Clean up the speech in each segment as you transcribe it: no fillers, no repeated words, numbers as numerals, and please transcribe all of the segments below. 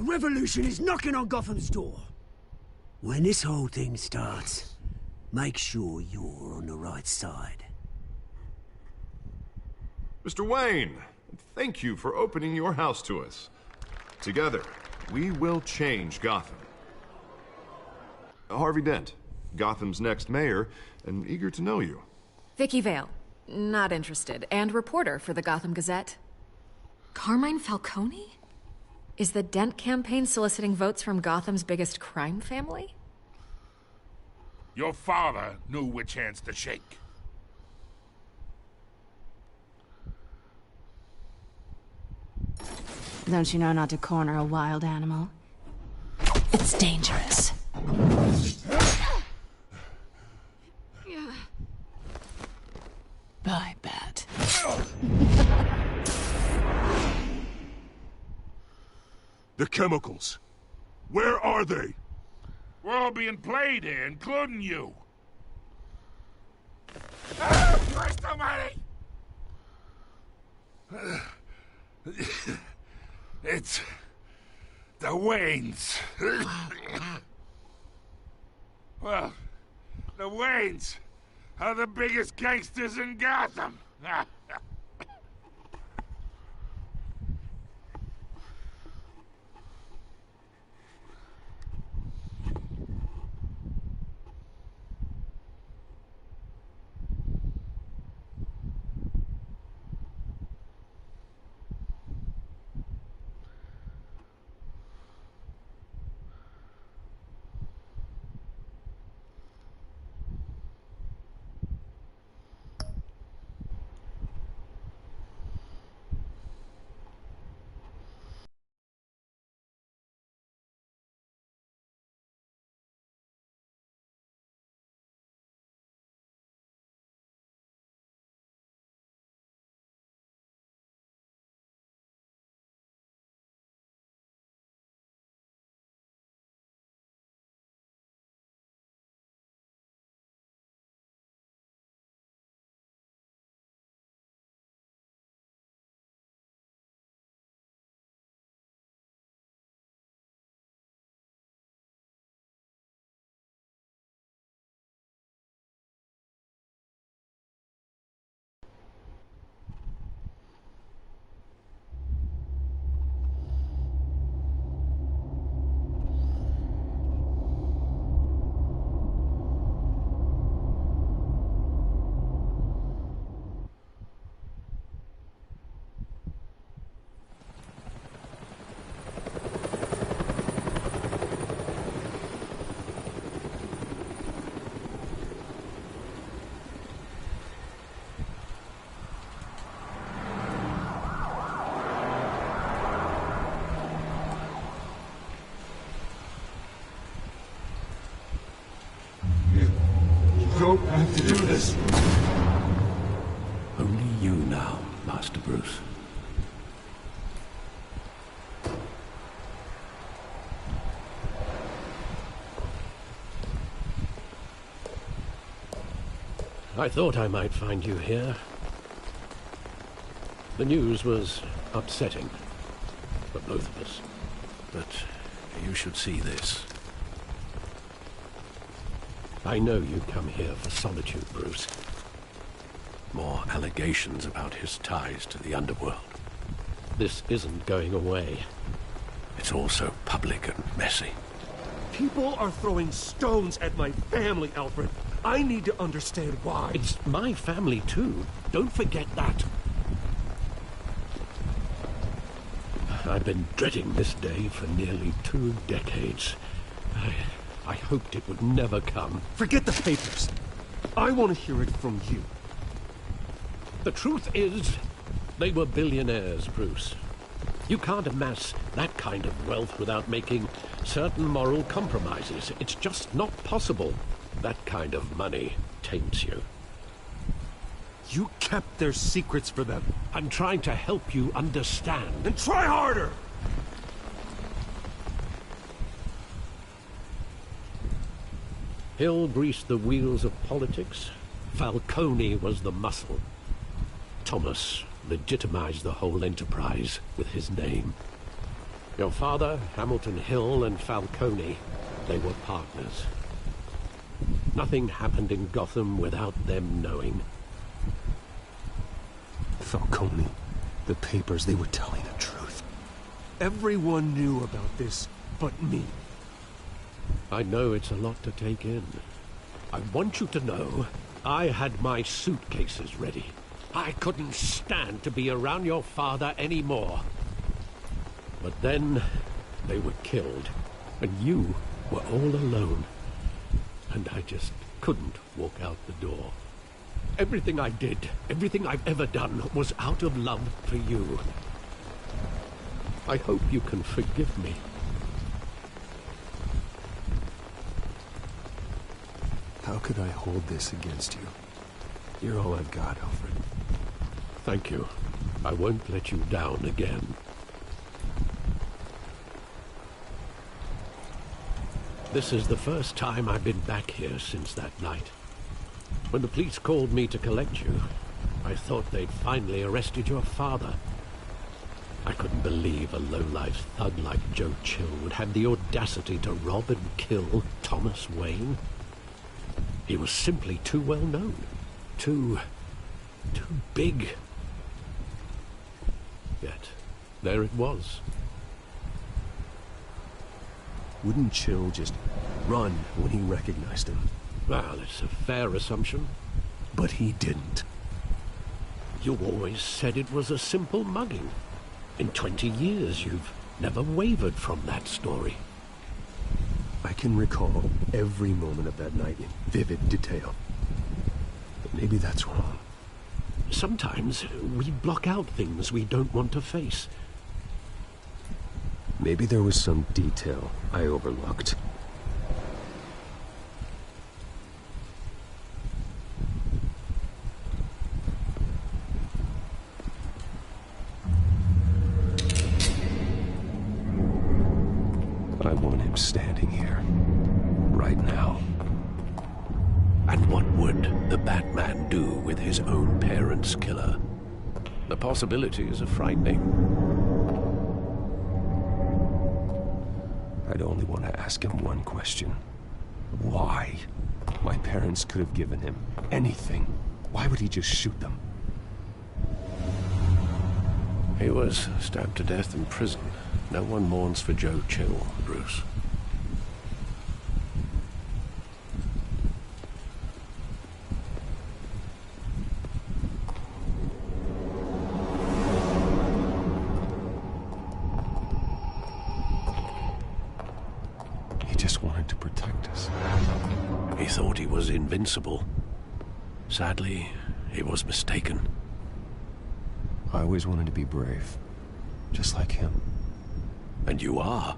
A revolution is knocking on Gotham's door. When this whole thing starts, make sure you're on the right side. Mr. Wayne, thank you for opening your house to us. Together, we will change Gotham. Harvey Dent, Gotham's next mayor, and eager to know you. Vicky Vale, not interested, and reporter for the Gotham Gazette. Carmine Falcone? Is the Dent campaign soliciting votes from Gotham's biggest crime family? Your father knew which hands to shake. Don't you know not to corner a wild animal? It's dangerous. Bye, Bat. The chemicals. Where are they? We're all being played here, including you. Oh, Christ almighty! It's... the Waynes. Well, the Waynes are the biggest gangsters in Gotham. Don't have to do this. Only you now, Master Bruce. I thought I might find you here. The news was upsetting for both of us. But you should see this. I know you come here for solitude, Bruce. More allegations about his ties to the underworld. This isn't going away. It's also public and messy. People are throwing stones at my family, Alfred. I need to understand why. It's my family, too. Don't forget that. I've been dreading this day for nearly 2 decades. I hoped it would never come. Forget the papers. I want to hear it from you. The truth is, they were billionaires, Bruce. You can't amass that kind of wealth without making certain moral compromises. It's just not possible. That kind of money taints you. You kept their secrets for them. I'm trying to help you understand. Then try harder! Hill greased the wheels of politics. Falcone was the muscle. Thomas legitimized the whole enterprise with his name. Your father, Hamilton Hill, and Falcone, they were partners. Nothing happened in Gotham without them knowing. Falcone, the papers, they were telling the truth. Everyone knew about this but me. I know it's a lot to take in. I want you to know I had my suitcases ready. I couldn't stand to be around your father anymore. But then they were killed, and you were all alone. And I just couldn't walk out the door. Everything I did, everything I've ever done, was out of love for you. I hope you can forgive me. How could I hold this against you? You're all I've got, Alfred. Thank you. I won't let you down again. This is the first time I've been back here since that night. When the police called me to collect you, I thought they'd finally arrested your father. I couldn't believe a low-life thug like Joe Chill would have the audacity to rob and kill Thomas Wayne. He was simply too well known. Too big. Yet, there it was. Wouldn't Chill just run when he recognized him? Well, it's a fair assumption. But he didn't. You always said it was a simple mugging. In 20 years, you've never wavered from that story. I can recall every moment of that night in vivid detail. But maybe that's wrong. Sometimes we block out things we don't want to face. Maybe there was some detail I overlooked. I want him standing here, right now. And what would the Batman do with his own parents' killer? The possibilities are frightening. I'd only want to ask him one question. Why? My parents could have given him anything. Why would he just shoot them? He was stabbed to death in prison. No one mourns for Joe Chill, Bruce. He just wanted to protect us. He thought he was invincible. Sadly, he was mistaken. I always wanted to be brave, just like him. And you are.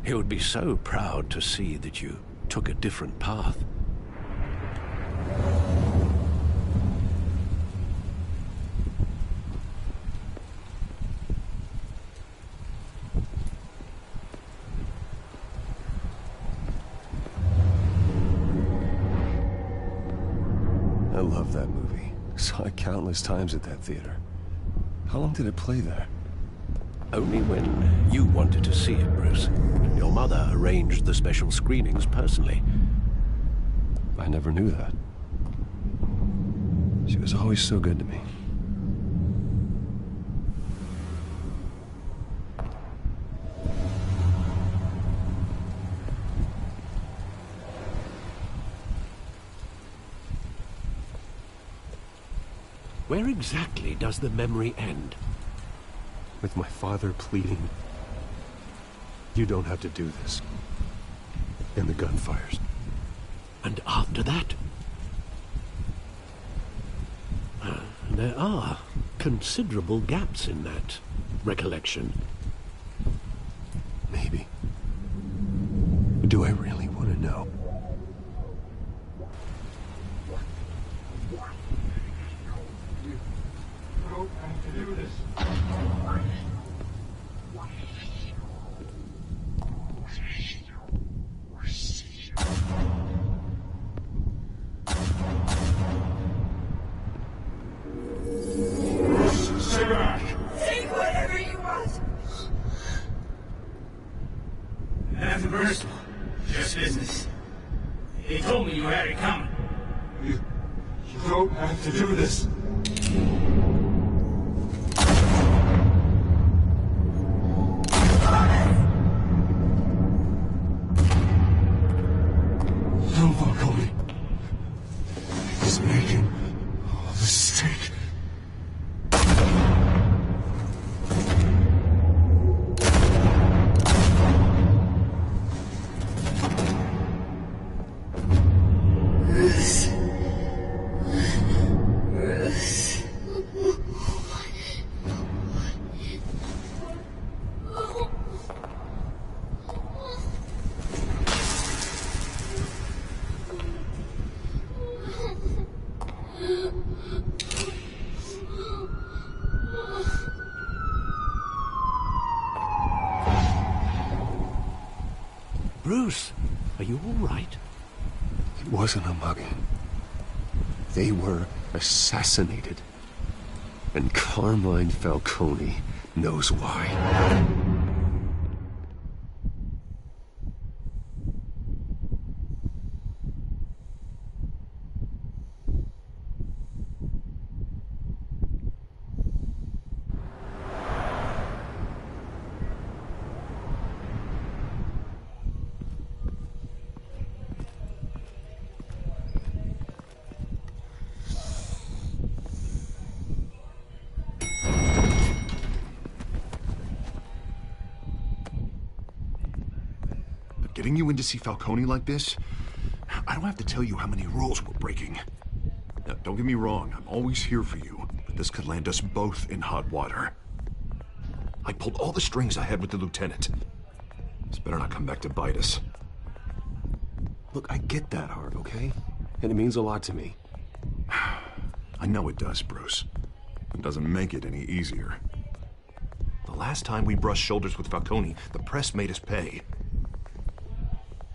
He would be so proud to see that you took a different path. I love that movie. Saw it countless times at that theater. How long did it play there? Only when you wanted to see it, Bruce. Your mother arranged the special screenings personally. I never knew that. She was always so good to me. Where exactly does the memory end? With my father pleading, "You don't have to do this." And the gun fires. And after that? There are considerable gaps in that recollection. Maybe. Do I really want to know? you had it coming. You don't have to do this. No, Falcone. He's making a mistake. Bruce, are you all right? It wasn't a mugging. They were assassinated. And Carmine Falcone knows why. Getting you in to see Falcone like this? I don't have to tell you how many rules we're breaking. Now, don't get me wrong, I'm always here for you, but this could land us both in hot water. I pulled all the strings I had with the lieutenant. This better not come back to bite us. Look, I get that, Hart, okay? And it means a lot to me. I know it does, Bruce. It doesn't make it any easier. The last time we brushed shoulders with Falcone, the press made us pay.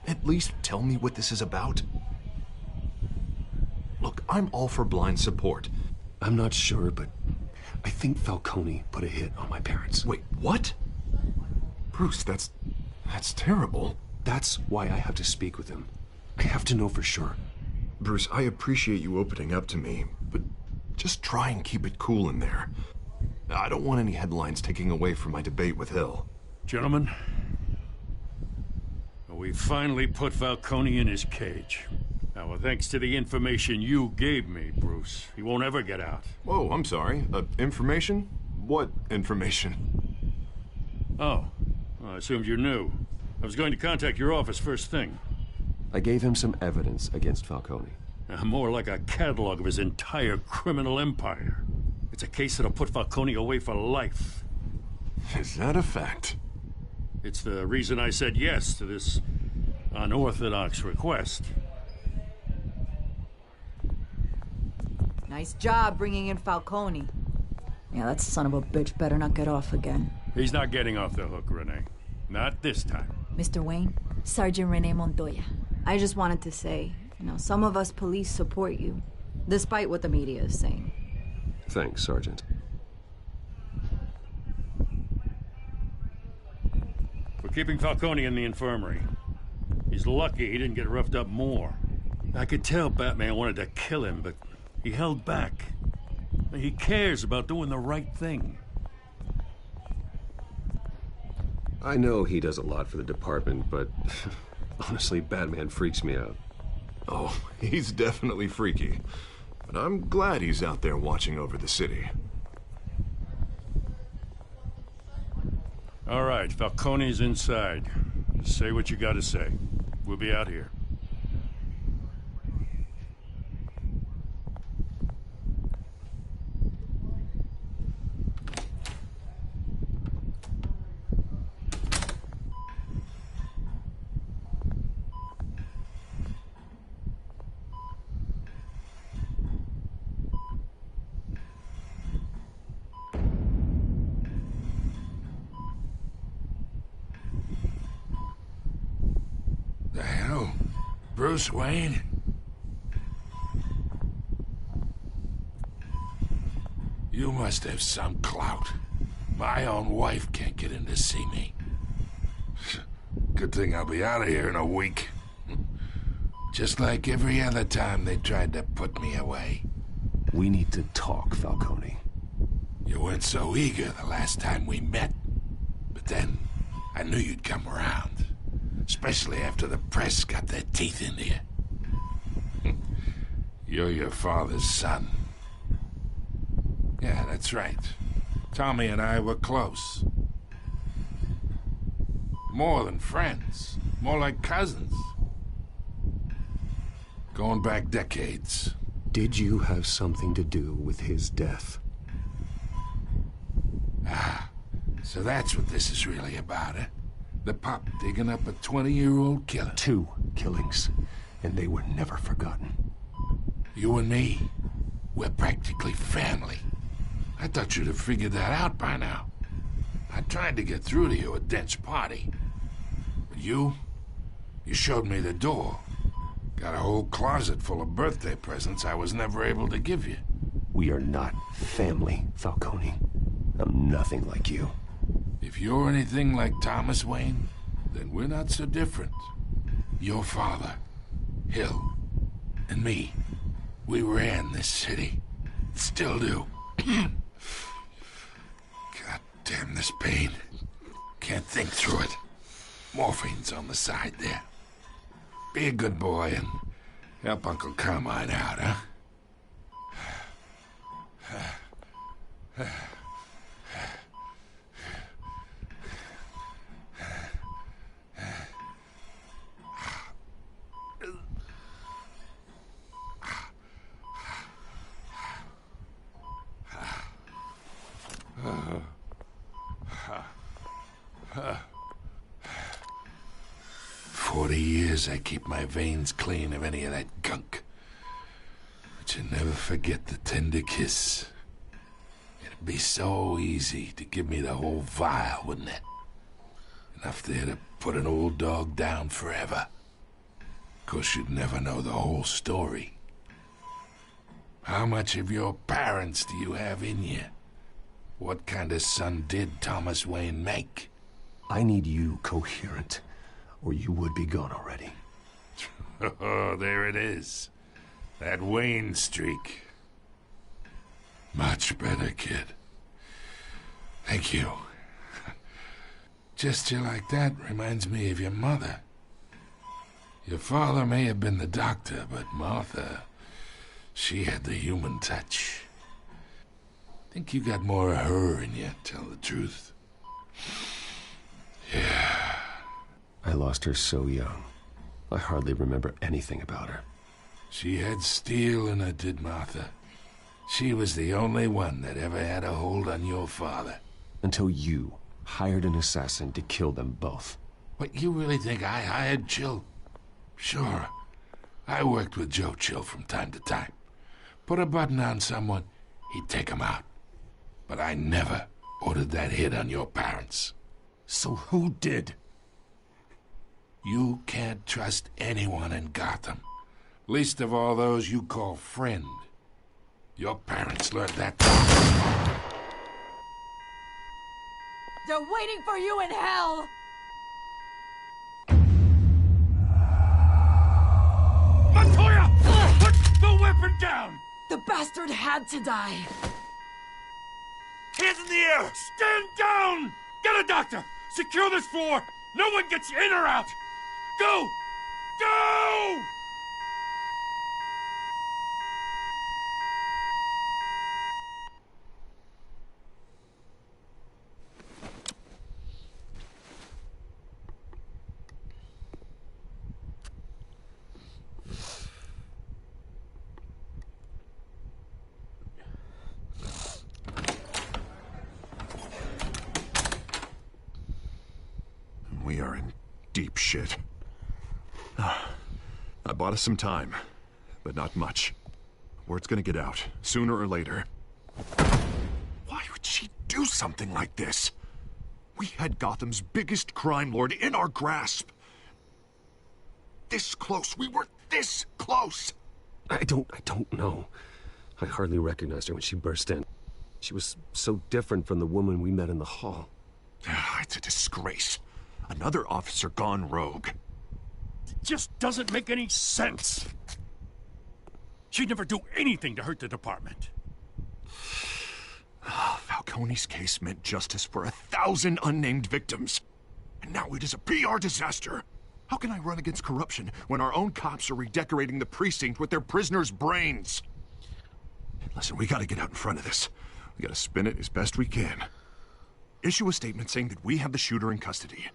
At least tell me what this is about. Look, I'm all for blind support. I'm not sure, but I think Falcone put a hit on my parents. Wait, what? Bruce, that's terrible. That's why I have to speak with him. I have to know for sure. Bruce, I appreciate you opening up to me, but just try and keep it cool in there. I don't want any headlines taking away from my debate with Hill. Gentlemen, we finally put Falcone in his cage. Now, thanks to the information you gave me, Bruce, he won't ever get out. Whoa, I'm sorry. Information? What information? Oh, well, I assumed you knew. I was going to contact your office first thing. I gave him some evidence against Falcone. More like a catalog of his entire criminal empire. It's a case that'll put Falcone away for life. Is that a fact? It's the reason I said yes to this unorthodox request. Nice job bringing in Falcone. Yeah, that son of a bitch better not get off again. He's not getting off the hook, Renee. Not this time. Mr. Wayne, Sergeant Renee Montoya. I just wanted to say, some of us police support you, despite what the media is saying. Thanks, Sergeant. We're keeping Falcone in the infirmary. He's lucky he didn't get roughed up more. I could tell Batman wanted to kill him, but he held back. He cares about doing the right thing. I know he does a lot for the department, but honestly, Batman freaks me out. Oh, he's definitely freaky. But I'm glad he's out there watching over the city. All right, Falcone's inside. Just say what you gotta say. We'll be out here. The hell? Bruce Wayne? You must have some clout. My own wife can't get in to see me. Good thing I'll be out of here in a week. Just like every other time they tried to put me away. We need to talk, Falcone. You weren't so eager the last time we met. But then, I knew you'd come around. Especially after the press got their teeth into you. You're your father's son. Yeah, that's right. Tommy and I were close. More than friends. More like cousins. Going back decades. Did you have something to do with his death? Ah, so that's what this is really about, eh? The pup digging up a 20-year-old killer. 2 killings, and they were never forgotten. You and me, we're practically family. I thought you'd have figured that out by now. I tried to get through to you at Dent's party. But you showed me the door. Got a whole closet full of birthday presents I was never able to give you. We are not family, Falcone. I'm nothing like you. If you're anything like Thomas Wayne, then we're not so different. Your father, Hill, and me, we ran this city. Still do. God damn this pain. Can't think through it. Morphine's on the side there. Be a good boy and help Uncle Carmine out, huh? I keep my veins clean of any of that gunk. But you never forget the tender kiss. It'd be so easy to give me the whole vial, wouldn't it? Enough there to put an old dog down forever. Of course, you'd never know the whole story. How much of your parents do you have in you? What kind of son did Thomas Wayne make? I need you coherent, or you would be gone already. Oh, there it is. That Wayne streak. Much better, kid. Thank you. Gesture like that reminds me of your mother. Your father may have been the doctor, but Martha, she had the human touch. Think you got more of her in you, tell the truth. Yeah. I lost her so young. I hardly remember anything about her. She had steel in her, did Martha. She was the only one that ever had a hold on your father. Until you hired an assassin to kill them both. What, you really think I hired Chill? Sure. I worked with Joe Chill from time to time. Put a button on someone, he'd take him out. But I never ordered that hit on your parents. So who did? You can't trust anyone in Gotham. Least of all those you call friend. Your parents learned that. They're waiting for you in hell! Montoya! Put the weapon down! The bastard had to die. Hands in the air! Stand down! Get a doctor! Secure this floor! No one gets in or out! Go! Go! We are in deep shit. I bought us some time, but not much. Word's gonna get out, sooner or later. Why would she do something like this? We had Gotham's biggest crime lord in our grasp. This close. We were this close. I don't know. I hardly recognized her when she burst in. She was so different from the woman we met in the hall. It's a disgrace. Another officer gone rogue. just doesn't make any sense. She'd never do anything to hurt the department. Falcone's case meant justice for 1,000 unnamed victims. And now it is a PR disaster. How can I run against corruption when our own cops are redecorating the precinct with their prisoners' brains? Listen, we gotta get out in front of this. We gotta spin it as best we can. Issue a statement saying that we have the shooter in custody.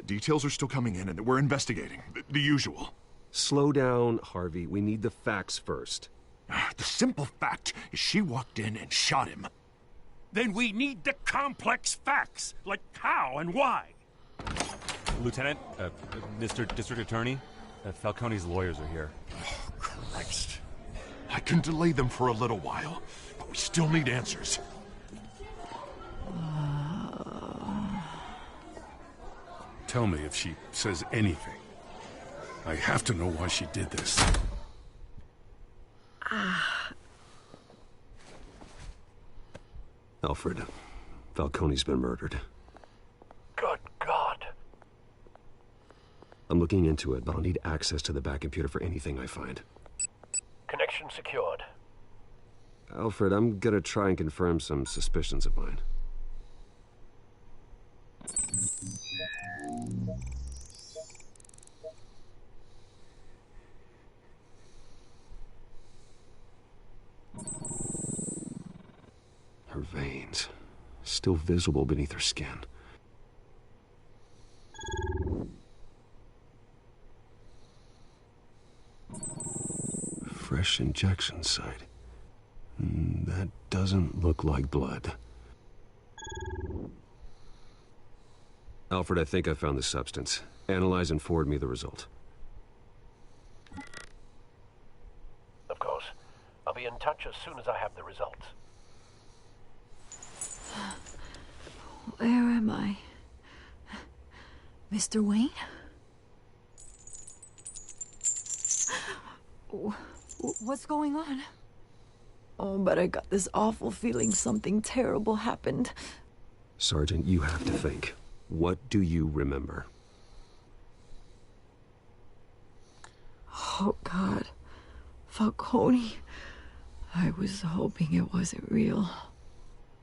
Details are still coming in and that we're investigating. The usual. Slow down, Harvey. We need the facts first. The simple fact is she walked in and shot him. Then we need the complex facts, like how and why. Lieutenant, Mr. District Attorney, Falcone's lawyers are here. Oh, Christ. I can delay them for a little while, but we still need answers. Tell me if she says anything. I have to know why she did this. Alfred, Falcone's been murdered. Good God. I'm looking into it, but I'll need access to the back computer for anything I find. Connection secured. Alfred, I'm gonna try and confirm some suspicions of mine. Her veins, still visible beneath her skin. Fresh injection site. That doesn't look like blood. Alfred, I think I found the substance. Analyze and forward me the result. Of course. I'll be in touch as soon as I have the results. Where am I? Mr. Wayne? What's going on? Oh, but I got this awful feeling something terrible happened. Sergeant, you have to think. What do you remember? Oh, God. Falcone. I was hoping it wasn't real.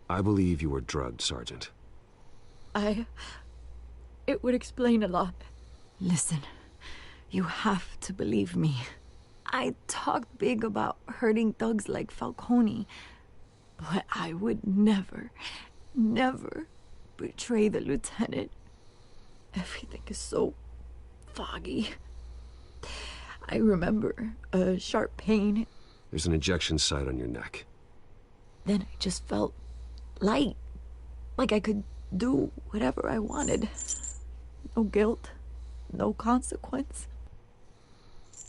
I believe you were drugged, Sergeant. It would explain a lot. Listen, you have to believe me. I talked big about hurting thugs like Falcone, but I would never betray the lieutenant. Everything is so foggy. I remember a sharp pain. There's an injection site on your neck. Then I just felt light, like I could do whatever I wanted. No guilt, no consequence.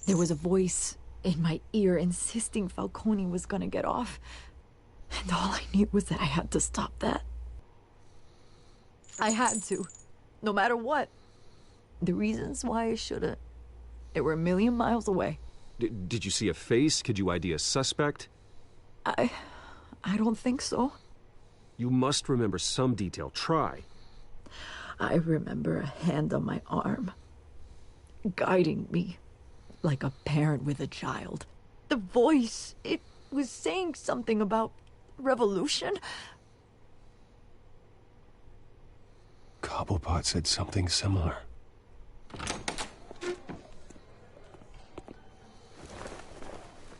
There was a voice in my ear insisting Falcone was gonna get off. And all I knew was that I had to stop that. I had to, no matter what. The reasons why I shouldn't, they were a million miles away. Did you see a face? Could you ID a suspect? I don't think so. You must remember some detail. Try. I remember a hand on my arm, guiding me like a parent with a child. The voice, it was saying something about revolution. Cobblepot said something similar.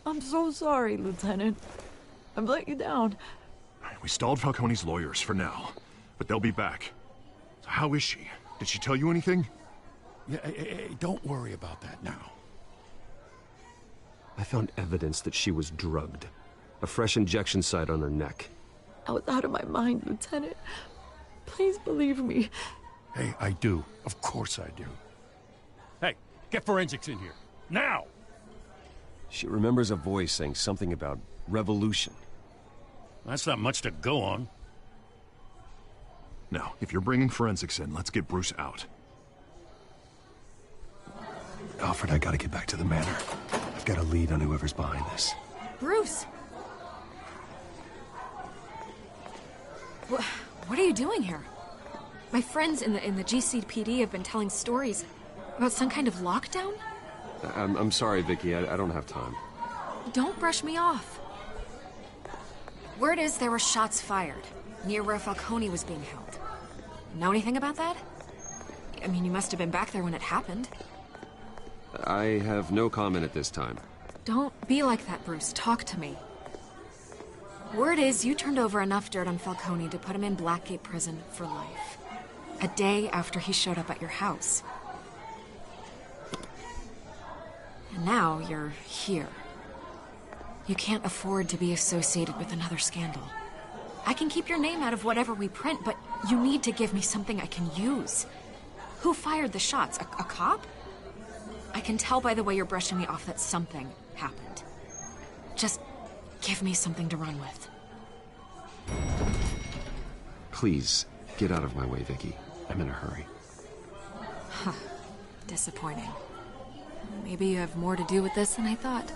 I'm so sorry, Lieutenant. I've let you down. We stalled Falcone's lawyers for now, but they'll be back. So how is she? Did she tell you anything? Yeah, don't worry about that now. I found evidence that she was drugged. A fresh injection site on her neck. I was out of my mind, Lieutenant. Please believe me. Hey, I do. Of course I do. Hey, get forensics in here. Now! She remembers a voice saying something about revolution. That's not much to go on. Now, if you're bringing forensics in, let's get Bruce out. Alfred, I gotta get back to the manor. I've got a lead on whoever's behind this. Bruce! What are you doing here? My friends in the GCPD have been telling stories. About some kind of lockdown? I'm sorry, Vicky. I don't have time. Don't brush me off. Word is there were shots fired near where Falcone was being held. Know anything about that? I mean, you must have been back there when it happened. I have no comment at this time. Don't be like that, Bruce. Talk to me. Word is you turned over enough dirt on Falcone to put him in Blackgate Prison for life. A day after he showed up at your house. And now you're here. You can't afford to be associated with another scandal. I can keep your name out of whatever we print, but you need to give me something I can use. Who fired the shots? A cop? I can tell by the way you're brushing me off that something happened. Just give me something to run with. Please, get out of my way, Vicky. I'm in a hurry. Huh. Disappointing. Maybe you have more to do with this than I thought.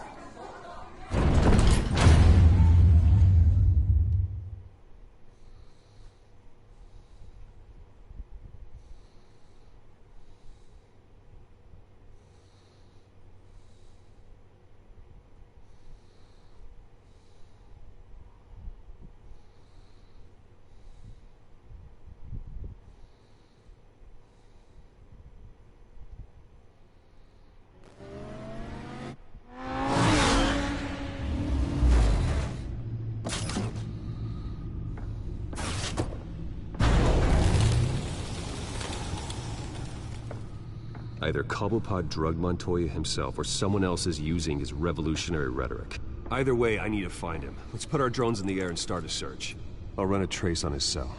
Either Cobblepot drugged Montoya himself, or someone else is using his revolutionary rhetoric. Either way, I need to find him. Let's put our drones in the air and start a search. I'll run a trace on his cell.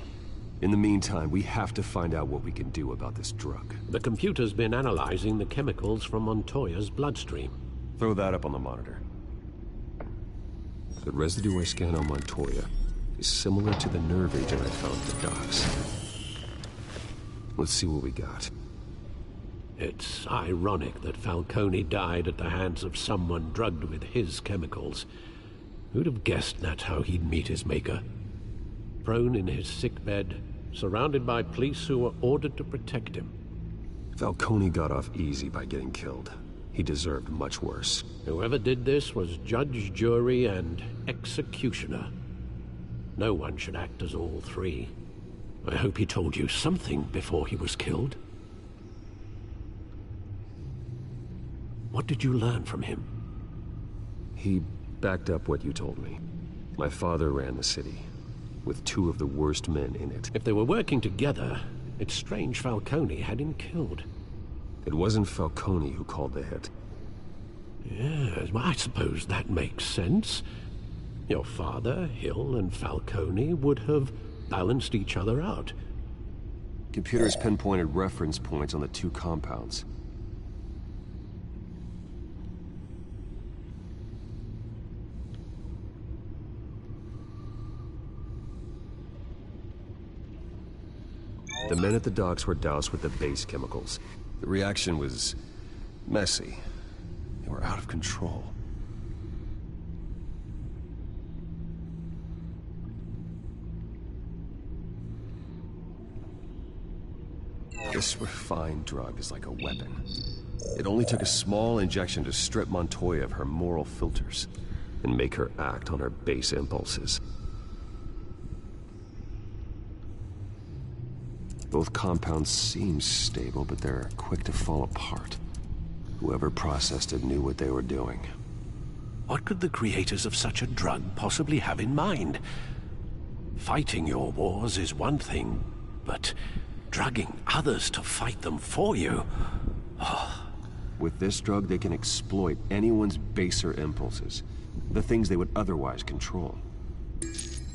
In the meantime, we have to find out what we can do about this drug. The computer's been analyzing the chemicals from Montoya's bloodstream. Throw that up on the monitor. The residue I scan on Montoya is similar to the nerve agent I found at the docks. Let's see what we got. It's ironic that Falcone died at the hands of someone drugged with his chemicals. Who'd have guessed that's how he'd meet his maker? Prone in his sickbed, surrounded by police who were ordered to protect him. Falcone got off easy by getting killed. He deserved much worse. Whoever did this was judge, jury, and executioner. No one should act as all three. I hope he told you something before he was killed. What did you learn from him? He backed up what you told me. My father ran the city, with two of the worst men in it. If they were working together, it's strange Falcone had him killed. It wasn't Falcone who called the hit. Yes, well, I suppose that makes sense. Your father, Hill, and Falcone would have balanced each other out. Computers pinpointed reference points on the two compounds. The men at the docks were doused with the base chemicals. The reaction was messy. They were out of control. This refined drug is like a weapon. It only took a small injection to strip Montoya of her moral filters and make her act on her base impulses. Both compounds seem stable, but they're quick to fall apart. Whoever processed it knew what they were doing. What could the creators of such a drug possibly have in mind? Fighting your wars is one thing, but drugging others to fight them for you? Oh. With this drug, they can exploit anyone's baser impulses, the things they would otherwise control.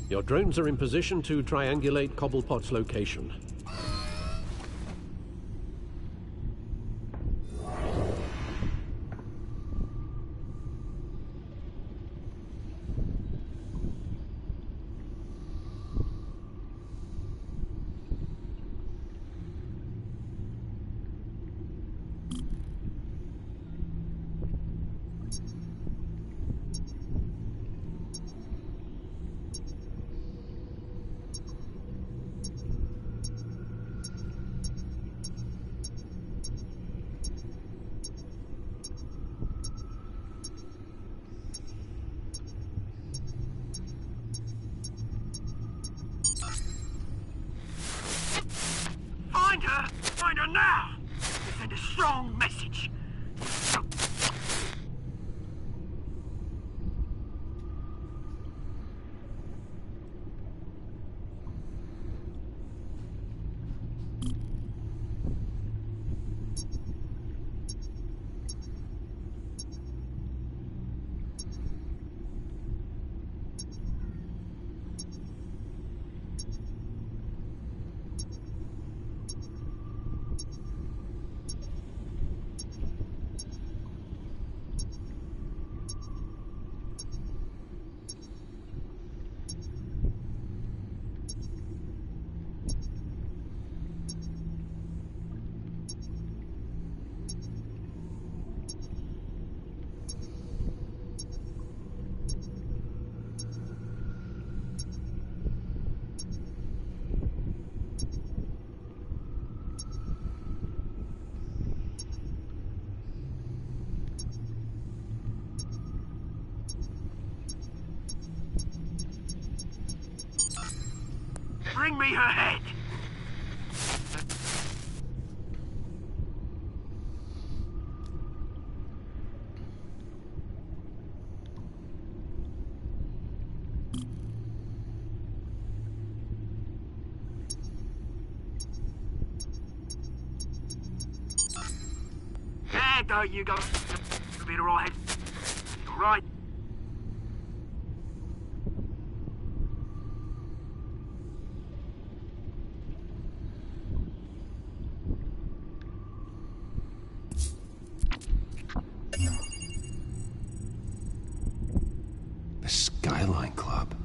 Your drones are in position to triangulate Cobblepot's location. Bring me her head! Don't you go. You'll be alright. Right. The Skyline Club.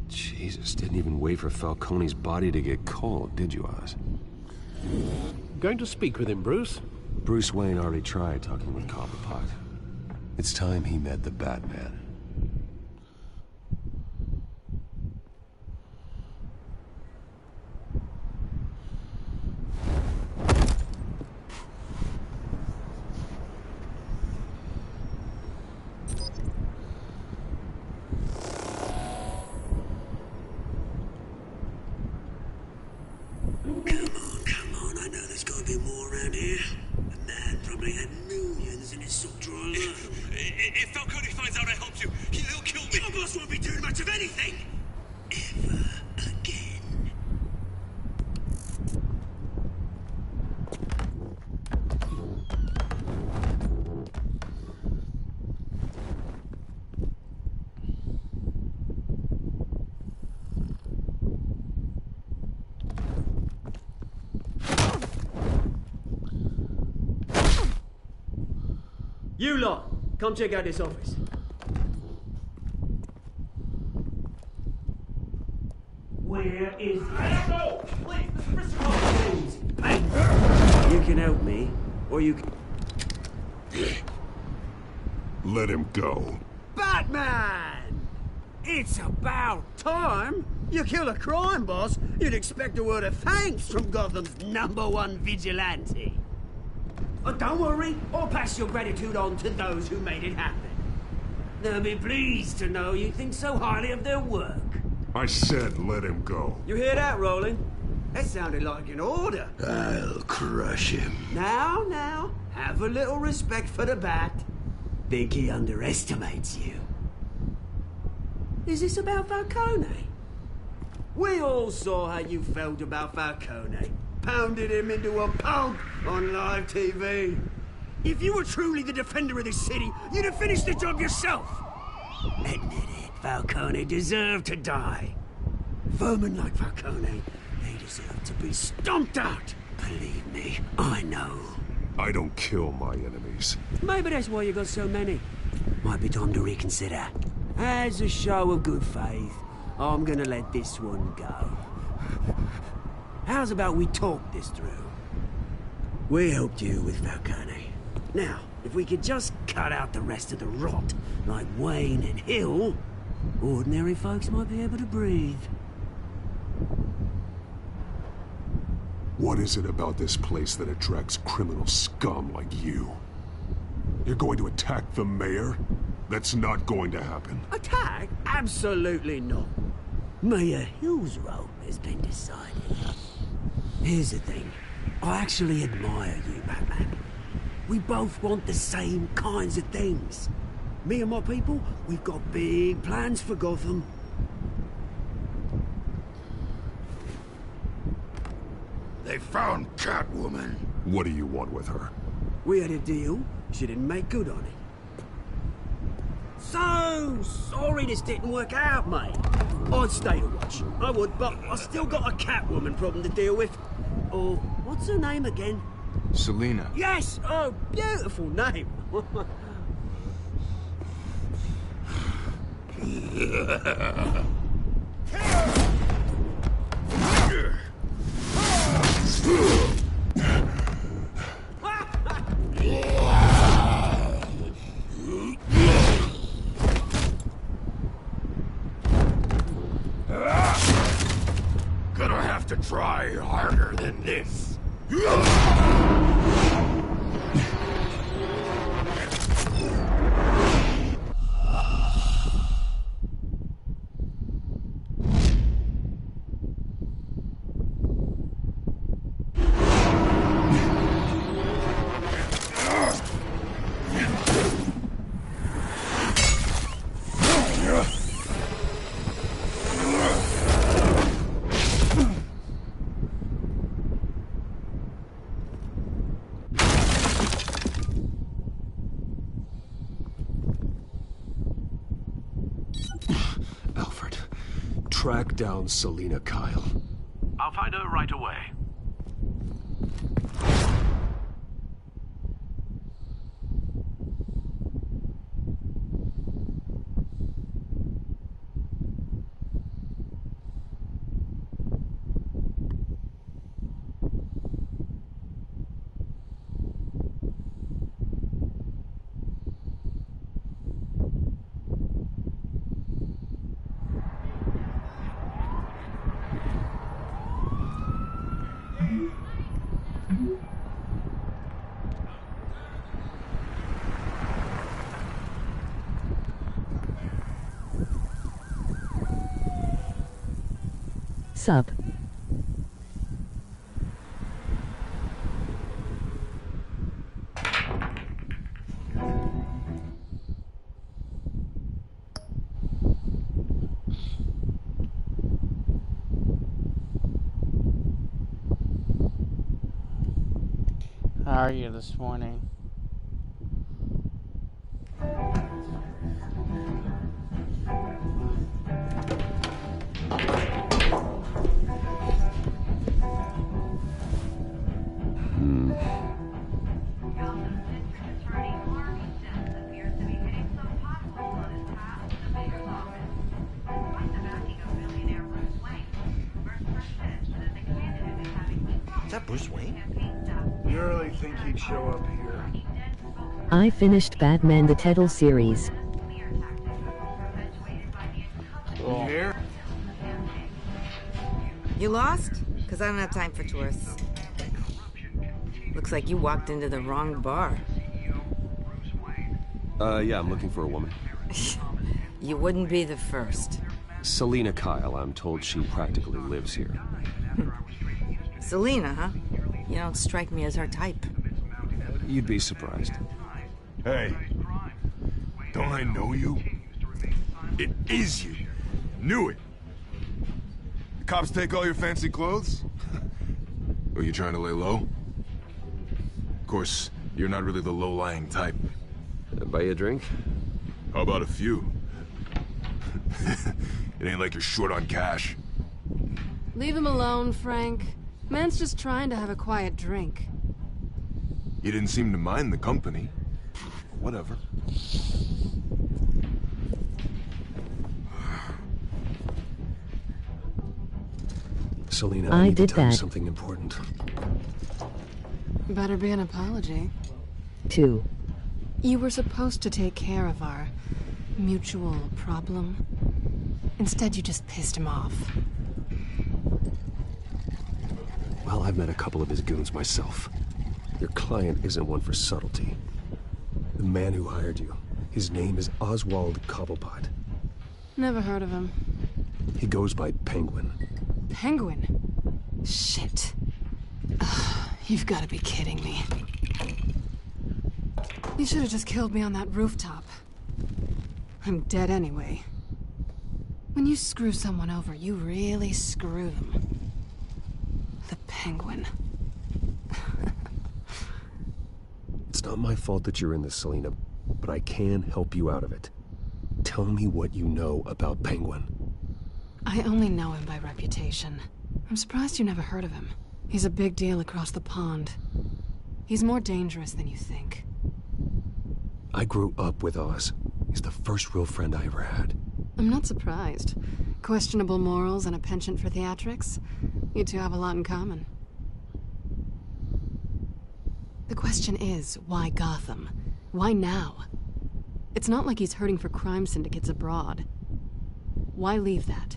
Jesus, didn't even wait for Falcone's body to get cold, did you, Oz? Going to speak with him, Bruce? Bruce Wayne already tried talking with Cobblepot. It's time he met the Batman. Come on, I know there's gotta be more around here. The man probably had millions in his sock drawer alone. If Falcone finds out I helped you, he'll kill me. Your boss won't be doing much of anything! Ever again. You lot, come check out this office. Where is No! Please, this is Hey, you can help me, or you can... Let him go. Batman! It's about time! You kill a crime boss, you'd expect a word of thanks from Gotham's #1 vigilante. Oh, don't worry, I'll pass your gratitude on to those who made it happen. They'll be pleased to know you think so highly of their work. I said let him go. You hear that, Roland? That sounded like an order. I'll crush him. Now, have a little respect for the Bat. Think he underestimates you. Is this about Falcone? We all saw how you felt about Falcone. Pounded him into a pulp on live TV. If you were truly the defender of this city, you'd have finished the job yourself. Admit it, Falcone deserved to die. Vermin like Falcone, they deserve to be stomped out. Believe me, I know. I don't kill my enemies. Maybe that's why you got so many. Might be time to reconsider. As a show of good faith, I'm gonna let this one go. How's about we talk this through? We helped you with Falcone. Now, if we could just cut out the rest of the rot, like Wayne and Hill, ordinary folks might be able to breathe. What is it about this place that attracts criminal scum like you? You're going to attack the mayor? That's not going to happen. Attack? Absolutely not. Mayor Hill's role has been decided. Here's the thing. I actually admire you, Batman. We both want the same kinds of things. Me and my people, we've got big plans for Gotham. They found Catwoman. What do you want with her? We had a deal. She didn't make good on it. So sorry this didn't work out, mate. I'd stay to watch. I would, but I still got a Catwoman problem to deal with. Oh, what's her name again? Selina. Yes! Oh, beautiful name. Gonna have to try harder than this. track down Selina Kyle. I'll find her right away. Sup? How are you this morning? Is that Bruce Wayne? You really think he'd show up here? I finished Batman the Telltale series. You here? You lost? Because I don't have time for tourists. Looks like you walked into the wrong bar. Yeah, I'm looking for a woman. You wouldn't be the first. Selina Kyle, I'm told she practically lives here. Selina, huh? You don't strike me as her type. You'd be surprised. Hey, don't I know you? It is you. Knew it. The cops take all your fancy clothes? Are you trying to lay low? Of course, you're not really the low-lying type. Buy you a drink? How about a few? It ain't like you're short on cash. Leave him alone, Frank. Man's just trying to have a quiet drink. You didn't seem to mind the company. Whatever. Selina, I need to did tell you that. something important. Better be an apology. 2. You were supposed to take care of our mutual problem. Instead, you just pissed him off. Well, I've met a couple of his goons myself. Your client isn't one for subtlety. The man who hired you, his name is Oswald Cobblepot. Never heard of him. He goes by Penguin. Penguin? Shit. Ugh, you've got to be kidding me. You should have just killed me on that rooftop. I'm dead anyway. When you screw someone over, you really screw them. The Penguin. It's not my fault that you're in this, Selina, but I can help you out of it. Tell me what you know about Penguin. I only know him by reputation. I'm surprised you never heard of him. He's a big deal across the pond. He's more dangerous than you think. I grew up with Oz. He's the first real friend I ever had. I'm not surprised. Questionable morals and a penchant for theatrics. You two have a lot in common. The question is, why Gotham? Why now? It's not like he's hurting for crime syndicates abroad. Why leave that?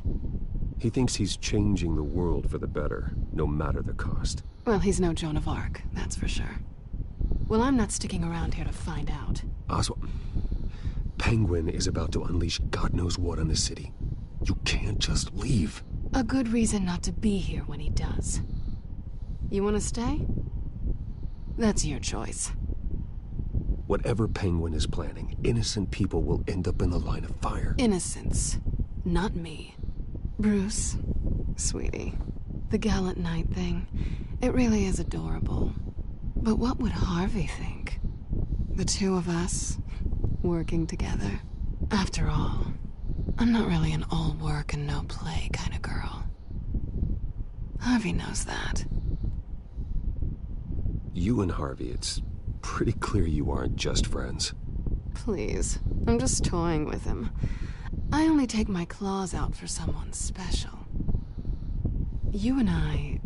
He thinks he's changing the world for the better, no matter the cost. Well, he's no Joan of Arc, that's for sure. Well, I'm not sticking around here to find out. Oswald, Penguin is about to unleash God knows what on the city. You can't just leave. A good reason not to be here when he does. You want to stay? That's your choice. Whatever Penguin is planning, innocent people will end up in the line of fire. Innocence. Not me. Bruce, sweetie, the gallant knight thing, it really is adorable. But what would Harvey think? The two of us, working together. After all, I'm not really an all work and no play kind of girl. Harvey knows that. You and Harvey, it's pretty clear you aren't just friends. Please, I'm just toying with him. I only take my claws out for someone special. You and I...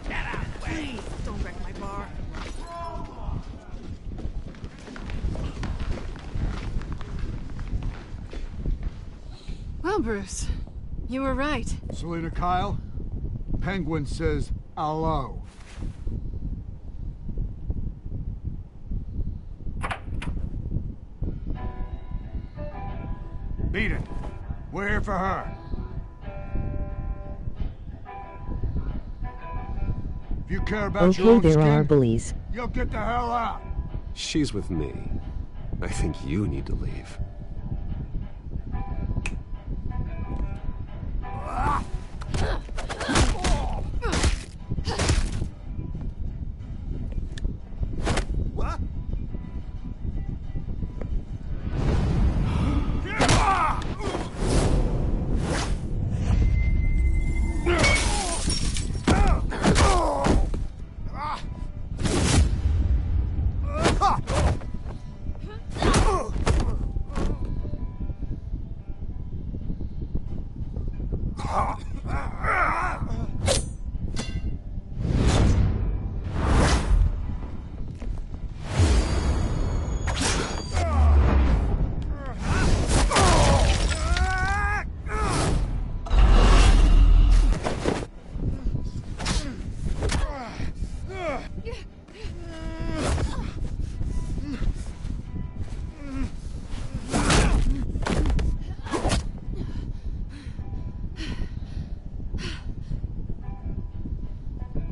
Get out, please! Don't wreck my bar. Well, Bruce, you were right. Selina Kyle, Penguin says hello. Beat it. We're here for her. If you care about your Okay, own there skin, are bullies. you'll get the hell out. She's with me. I think you need to leave. What?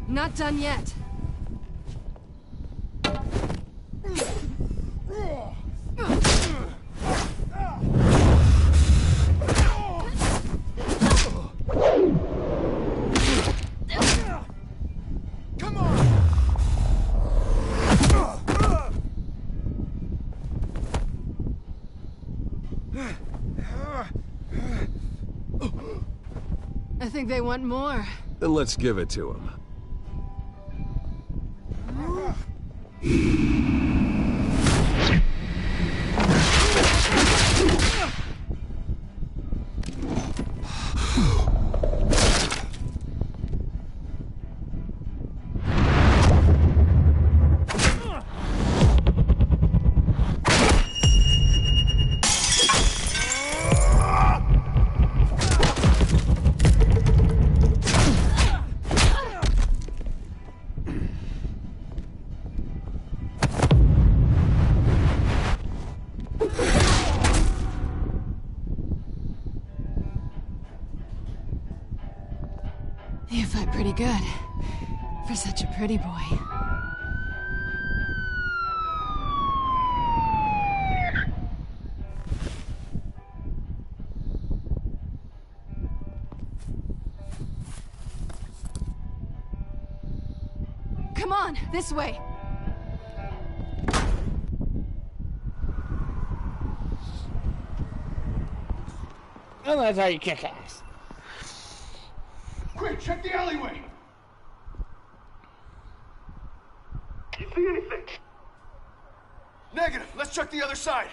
Not done yet. Come on! I think they want more. Then let's give it to him. You fight pretty good. For such a pretty boy. Come on, this way. And that's how you kick ass. Quick, check the alleyway! You see anything? Negative. Let's check the other side.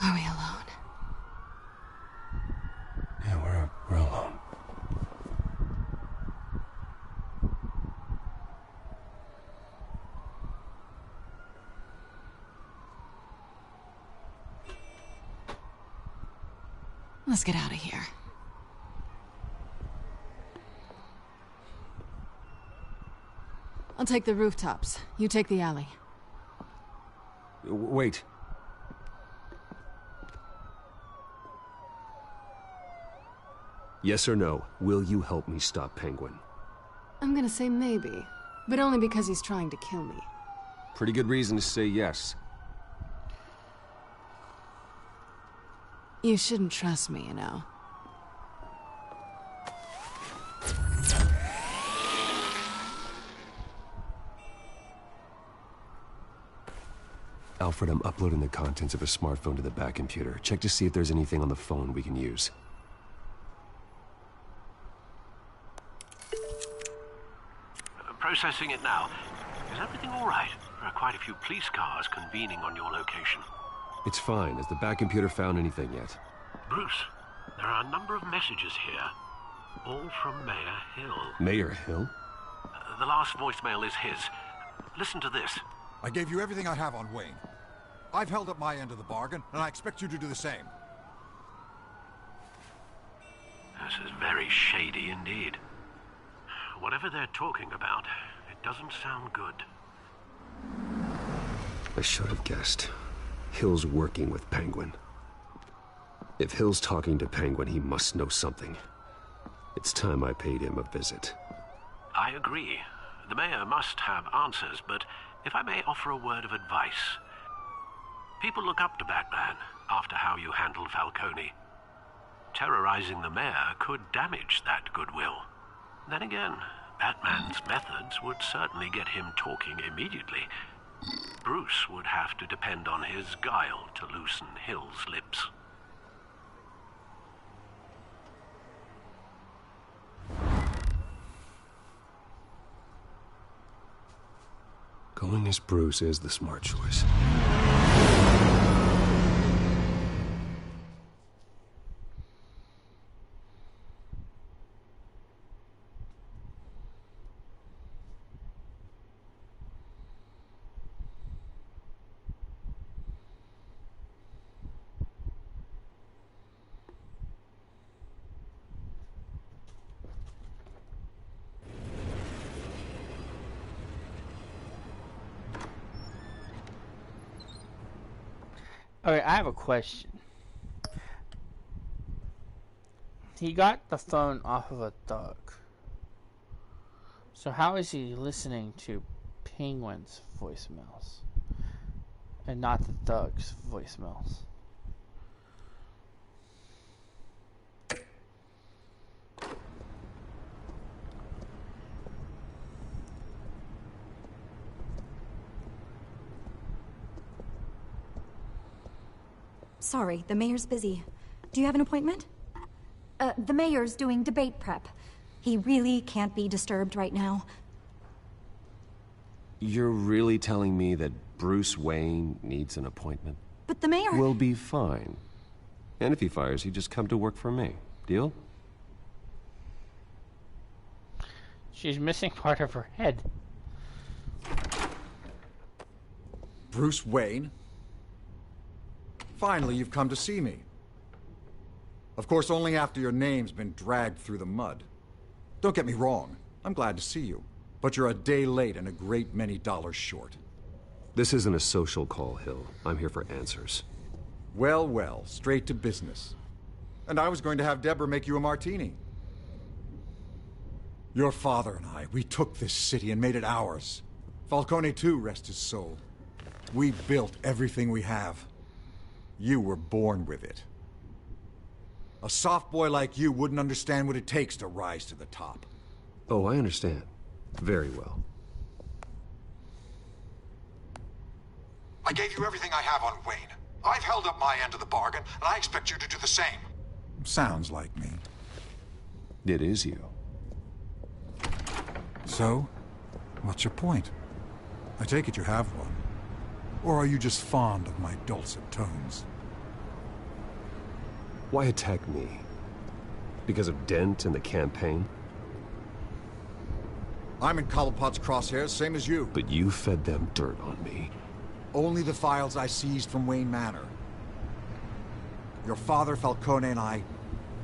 Are we alone? Yeah, we're alone. Let's get out of here. I'll take the rooftops. You take the alley. Wait. Yes or no, will you help me stop Penguin? I'm gonna say maybe, but only because he's trying to kill me. Pretty good reason to say yes. You shouldn't trust me, you know. Alfred, I'm uploading the contents of a smartphone to the back computer. Check to see if there's anything on the phone we can use. Processing it now. Is everything all right? There are quite a few police cars convening on your location. It's fine. Has the back computer found anything yet? Bruce, there are a number of messages here, all from Mayor Hill. Mayor Hill? The last voicemail is his. Listen to this. I gave you everything I have on Wayne. I've held up my end of the bargain, and I expect you to do the same. This is very shady indeed. Whatever they're talking about, it doesn't sound good. I should have guessed. Hill's working with Penguin. If Hill's talking to Penguin, he must know something. It's time I paid him a visit. I agree. The mayor must have answers, but if I may offer a word of advice. People look up to Batman after how you handled Falcone. Terrorizing the mayor could damage that goodwill. Then again, Batman's methods would certainly get him talking immediately. Bruce would have to depend on his guile to loosen Hill's lips. Going as Bruce is the smart choice. Alright, I have a question. He got the phone off of a thug. So how is he listening to Penguin's voicemails and not the thug's voicemails? Sorry, the mayor's busy. Do you have an appointment? The mayor's doing debate prep. He really can't be disturbed right now. You're really telling me that Bruce Wayne needs an appointment? But the mayor... We'll be fine. And if he fires you, just come to work for me. Deal? She's missing part of her head. Bruce Wayne? Finally, you've come to see me. Of course, only after your name's been dragged through the mud. Don't get me wrong, I'm glad to see you. But you're a day late and a great many dollars short. This isn't a social call, Hill. I'm here for answers. Well, well, straight to business. And I was going to have Deborah make you a martini. Your father and I, we took this city and made it ours. Falcone too, rest his soul. We built everything we have. You were born with it. A soft boy like you wouldn't understand what it takes to rise to the top. Oh, I understand. Very well. I gave you everything I have on Wayne. I've held up my end of the bargain, and I expect you to do the same. Sounds like me. It is you. So, what's your point? I take it you have one. Or are you just fond of my dulcet tones? Why attack me? Because of Dent and the campaign? I'm in Cobblepot's crosshairs, same as you. But you fed them dirt on me. Only the files I seized from Wayne Manor. Your father, Falcone, and I,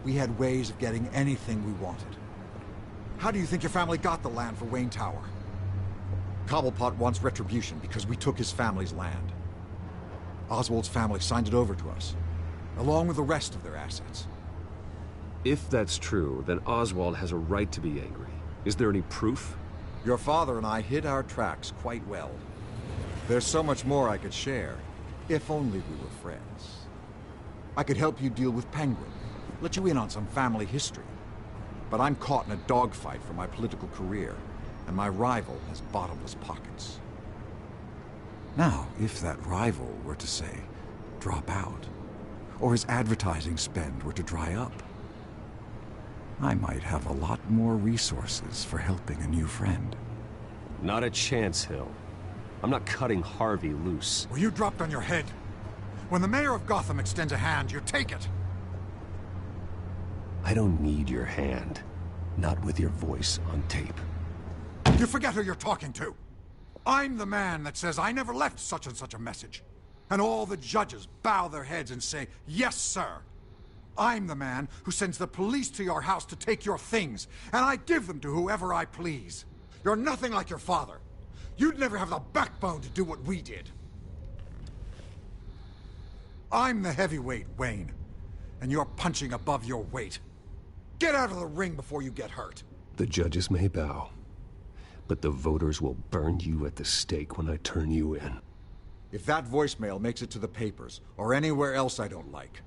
we had ways of getting anything we wanted. How do you think your family got the land for Wayne Tower? Cobblepot wants retribution because we took his family's land. Oswald's family signed it over to us, along with the rest of their assets. If that's true, then Oswald has a right to be angry. Is there any proof? Your father and I hid our tracks quite well. There's so much more I could share, if only we were friends. I could help you deal with Penguin, let you in on some family history. But I'm caught in a dogfight for my political career, and my rival has bottomless pockets. Now, if that rival were to say, drop out, or his advertising spend were to dry up, I might have a lot more resources for helping a new friend. Not a chance, Hill. I'm not cutting Harvey loose. Well, you dropped on your head. When the mayor of Gotham extends a hand, you take it. I don't need your hand. Not with your voice on tape. You forget who you're talking to. I'm the man that says I never left such and such a message. And all the judges bow their heads and say, yes, sir. I'm the man who sends the police to your house to take your things, and I give them to whoever I please. You're nothing like your father. You'd never have the backbone to do what we did. I'm the heavyweight, Wayne, and you're punching above your weight. Get out of the ring before you get hurt. The judges may bow, but the voters will burn you at the stake when I turn you in. If that voicemail makes it to the papers, or anywhere else I don't like,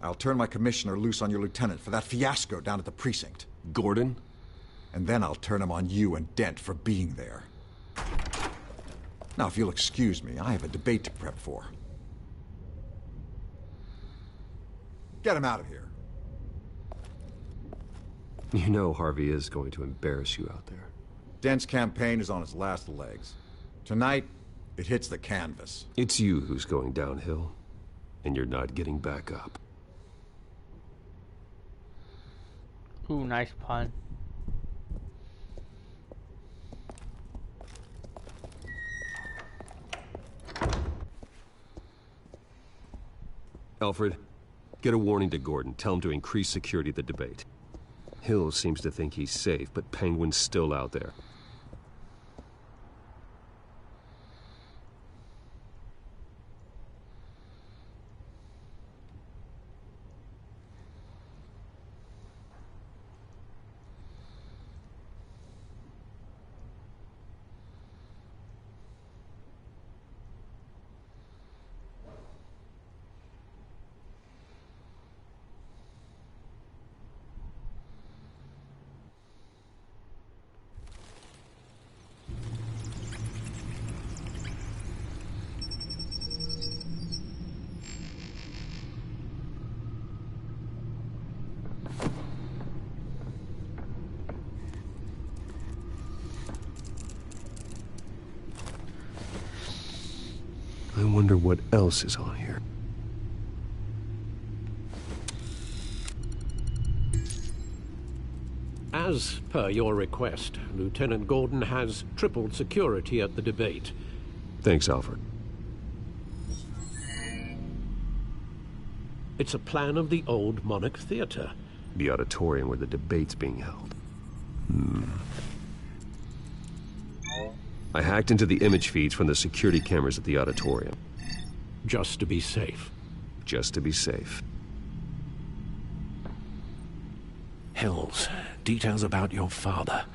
I'll turn my commissioner loose on your lieutenant for that fiasco down at the precinct. Gordon? And then I'll turn him on you and Dent for being there. Now, if you'll excuse me, I have a debate to prep for. Get him out of here. You know Harvey is going to embarrass you out there. Dent's campaign is on its last legs. Tonight, it hits the canvas. It's you who's going downhill, and you're not getting back up. Ooh, nice pun. Alfred, get a warning to Gordon. Tell him to increase security at the debate. Hill seems to think he's safe, but Penguin's still out there. I wonder what else is on here. As per your request, Lieutenant Gordon has tripled security at the debate. Thanks, Alfred. It's a plan of the old Monarch Theater. The auditorium where the debate's being held. I hacked into the image feeds from the security cameras at the auditorium. Just to be safe. Just to be safe. Hills, details about your father.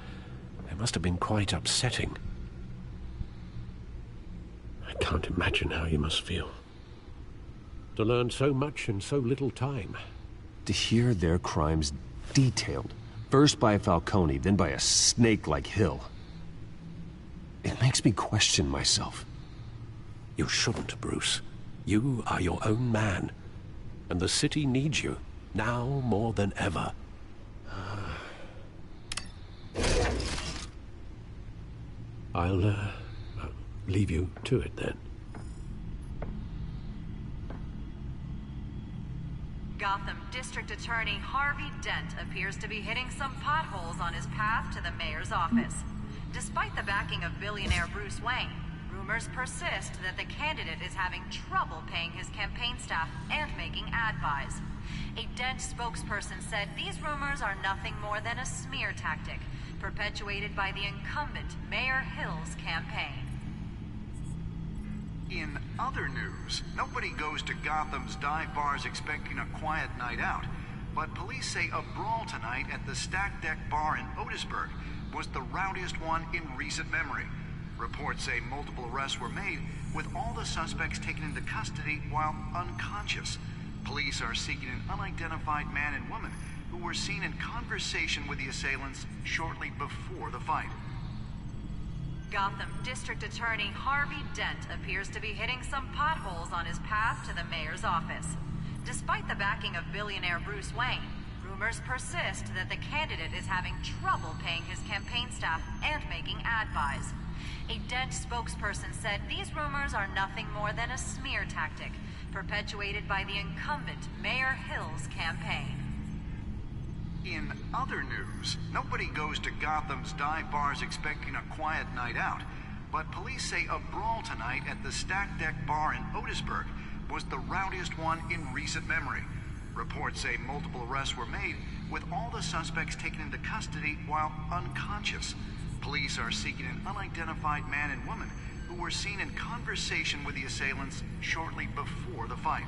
They must have been quite upsetting. I can't imagine how you must feel. To learn so much in so little time. To hear their crimes detailed, first by Falcone, then by a snake like Hill. It makes me question myself. You shouldn't, Bruce. You are your own man. And the city needs you, now more than ever. I'll leave you to it then. Gotham District Attorney Harvey Dent appears to be hitting some potholes on his path to the mayor's office. Despite the backing of billionaire Bruce Wayne, rumors persist that the candidate is having trouble paying his campaign staff and making ad buys. A Dent spokesperson said these rumors are nothing more than a smear tactic, perpetuated by the incumbent Mayor Hill's campaign. In other news, nobody goes to Gotham's dive bars expecting a quiet night out, but police say a brawl tonight at the Stack Deck Bar in Otisburg was the rowdiest one in recent memory. Reports say multiple arrests were made, with all the suspects taken into custody while unconscious. Police are seeking an unidentified man and woman who were seen in conversation with the assailants shortly before the fight. Gotham District Attorney Harvey Dent appears to be hitting some potholes on his path to the mayor's office. Despite the backing of billionaire Bruce Wayne, rumors persist that the candidate is having trouble paying his campaign staff and making ad buys. A Dent spokesperson said these rumors are nothing more than a smear tactic, perpetuated by the incumbent Mayor Hill's campaign. In other news, nobody goes to Gotham's dive bars expecting a quiet night out, but police say a brawl tonight at the Stack Deck Bar in Otisburg was the rowdiest one in recent memory. Reports say multiple arrests were made, with all the suspects taken into custody while unconscious. Police are seeking an unidentified man and woman who were seen in conversation with the assailants shortly before the fight.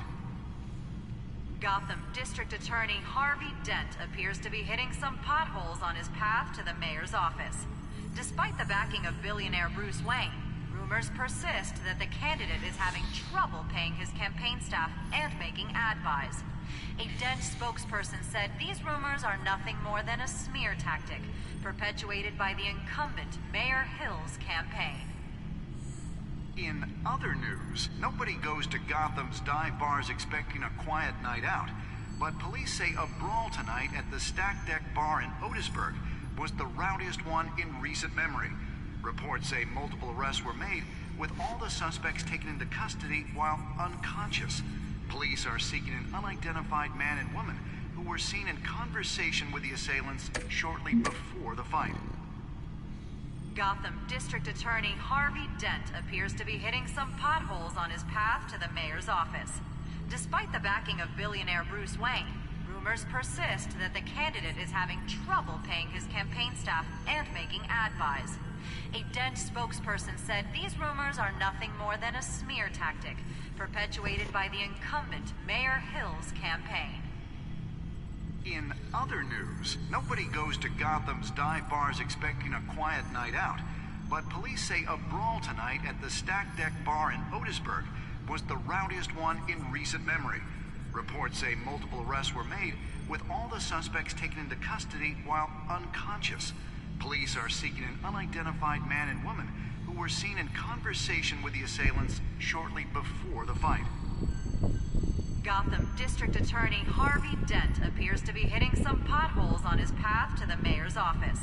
Gotham District Attorney Harvey Dent appears to be hitting some potholes on his path to the mayor's office. Despite the backing of billionaire Bruce Wayne, rumors persist that the candidate is having trouble paying his campaign staff and making ad buys. A Dent spokesperson said these rumors are nothing more than a smear tactic, perpetuated by the incumbent Mayor Hill's campaign. In other news, nobody goes to Gotham's dive bars expecting a quiet night out, but police say a brawl tonight at the Stack Deck Bar in Otisburg was the rowdiest one in recent memory. Reports say multiple arrests were made, with all the suspects taken into custody while unconscious. Police are seeking an unidentified man and woman who were seen in conversation with the assailants shortly before the fight. Gotham District Attorney Harvey Dent appears to be hitting some potholes on his path to the mayor's office. Despite the backing of billionaire Bruce Wayne, rumors persist that the candidate is having trouble paying his campaign staff and making ad buys. A Dent spokesperson said these rumors are nothing more than a smear tactic, perpetuated by the incumbent Mayor Hill's campaign. In other news, nobody goes to Gotham's dive bars expecting a quiet night out, but police say a brawl tonight at the Stack Deck Bar in Otisburg was the rowdiest one in recent memory. Reports say multiple arrests were made, with all the suspects taken into custody while unconscious. Police are seeking an unidentified man and woman who were seen in conversation with the assailants shortly before the fight. Gotham District Attorney Harvey Dent appears to be hitting some potholes on his path to the mayor's office.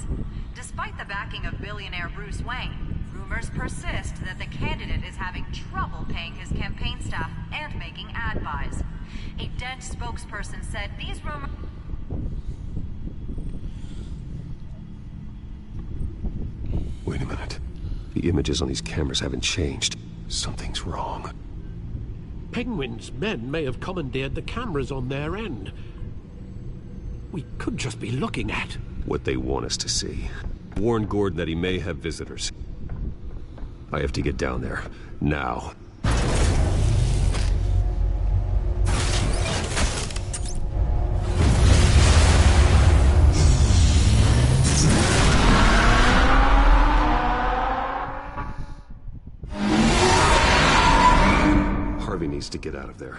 Despite the backing of billionaire Bruce Wayne, rumors persist that the candidate is having trouble paying his campaign staff and making ad buys. A Dent spokesperson said these rumors... Wait a minute. The images on these cameras haven't changed. Something's wrong. Penguin's men may have commandeered the cameras on their end. We could just be looking at what they want us to see. Warn Gordon that he may have visitors. I have to get down there. Now. Harvey needs to get out of there.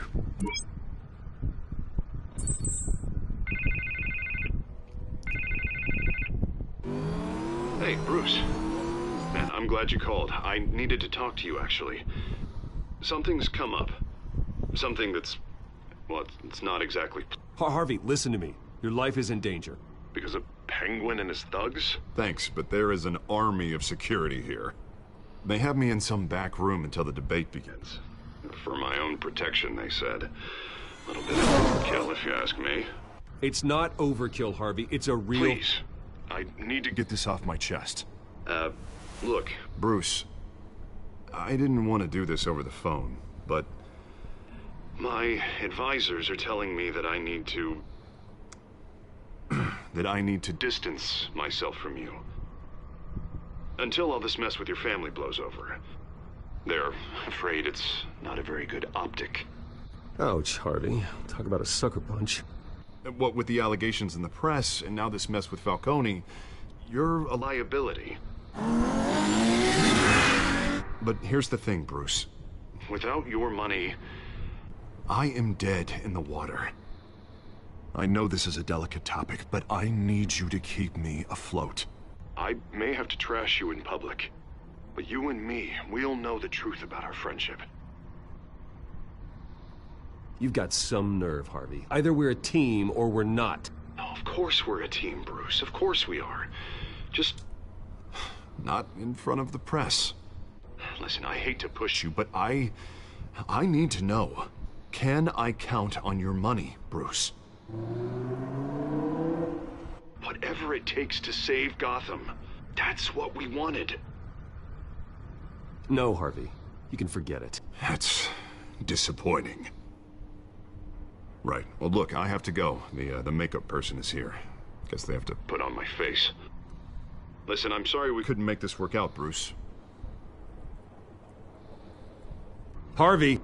Hey, Bruce. Man, I'm glad you called. I needed to talk to you, actually. Something's come up. Something that's... well, it's not exactly... Harvey, listen to me. Your life is in danger. Because of Penguin and his thugs? Thanks, but there is an army of security here. They have me in some back room until the debate begins. For my own protection, they said. A little bit of overkill, if you ask me. It's not overkill, Harvey. It's a real... Please. I need to get this off my chest. Look. Bruce, I didn't want to do this over the phone, but... my advisors are telling me that I need to... that I need to distance myself from you. Until all this mess with your family blows over. They're afraid it's not a very good optic. Ouch, Harvey. Talk about a sucker punch. What with the allegations in the press, and now this mess with Falcone, you're a liability. But here's the thing, Bruce. Without your money... I am dead in the water. I know this is a delicate topic, but I need you to keep me afloat. I may have to trash you in public. But you and me, we'll know the truth about our friendship. You've got some nerve, Harvey. Either we're a team or we're not. No, of course we're a team, Bruce. Of course we are. Just not in front of the press. Listen, I hate to push you, but I need to know. Can I count on your money, Bruce? Whatever it takes to save Gotham. That's what we wanted. No, Harvey. You can forget it. That's disappointing. Right. Well, look, I have to go. The makeup person is here. Guess they have to put on my face. Listen, I'm sorry we couldn't make this work out, Bruce. Harvey!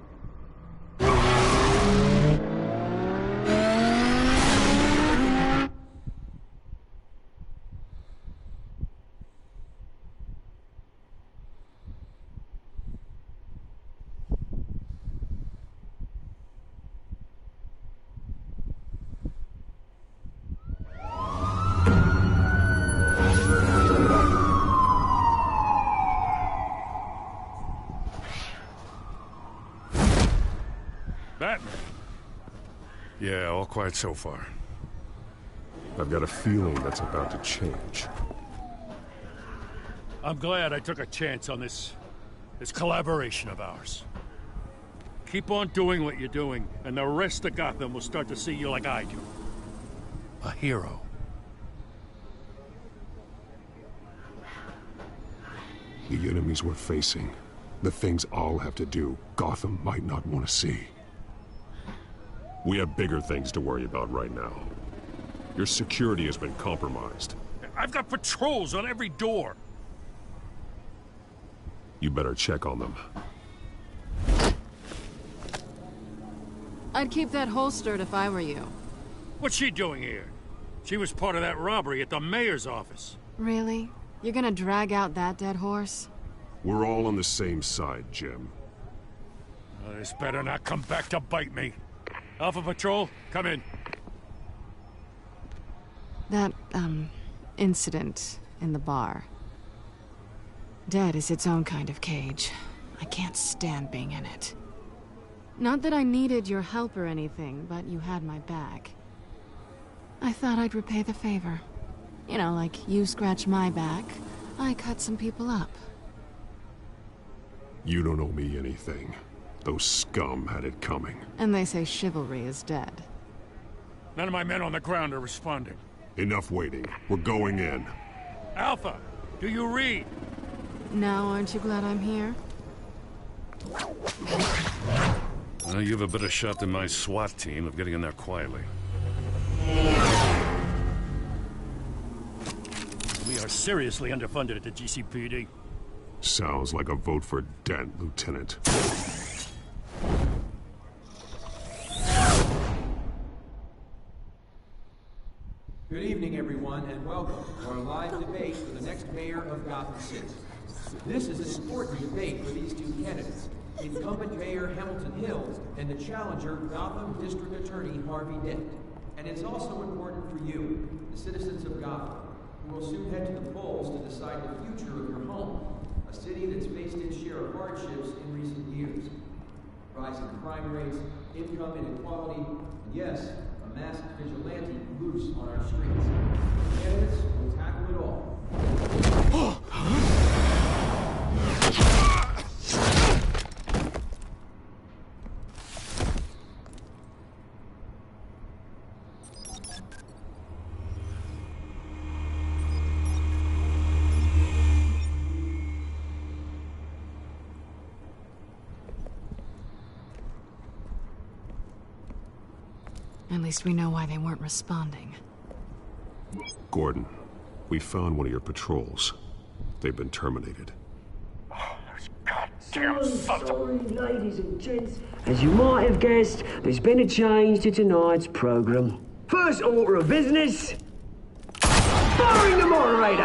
Batman. Yeah, all quiet so far. I've got a feeling that's about to change. I'm glad I took a chance on this collaboration of ours. Keep on doing what you're doing, and the rest of Gotham will start to see you like I do. A hero. The enemies we're facing, the things I'll have to do, Gotham might not want to see. We have bigger things to worry about right now. Your security has been compromised. I've got patrols on every door. You better check on them. I'd keep that holstered if I were you. What's she doing here? She was part of that robbery at the mayor's office. Really? You're gonna drag out that dead horse? We're all on the same side, Jim. This better not come back to bite me. Alpha Patrol, come in. That, incident in the bar. Dead is its own kind of cage. I can't stand being in it. Not that I needed your help or anything, but you had my back. I thought I'd repay the favor. You know, like you scratch my back, I cut some people up. You don't owe me anything. Those scum had it coming. And they say chivalry is dead. None of my men on the ground are responding. Enough waiting. We're going in. Alpha, do you read? Now, aren't you glad I'm here? Well, you have a better shot than my SWAT team of getting in there quietly. We are seriously underfunded at the GCPD. Sounds like a vote for Dent, Lieutenant. Good evening, everyone, and welcome to our live debate for the next mayor of Gotham City. This is an important debate for these two candidates, incumbent Mayor Hamilton Hill and the challenger Gotham District Attorney Harvey Dent. And it's also important for you, the citizens of Gotham, who will soon head to the polls to decide the future of your home, a city that's faced its share of hardships in recent years. Rising crime rates, income inequality, and yes, a masked vigilante loose on our streets. Candidates will tackle it all. At least we know why they weren't responding. Gordon, we found one of your patrols. They've been terminated. Sorry, ladies and gents. As you might have guessed, there's been a change to tonight's program. First order of business, firing the moderator!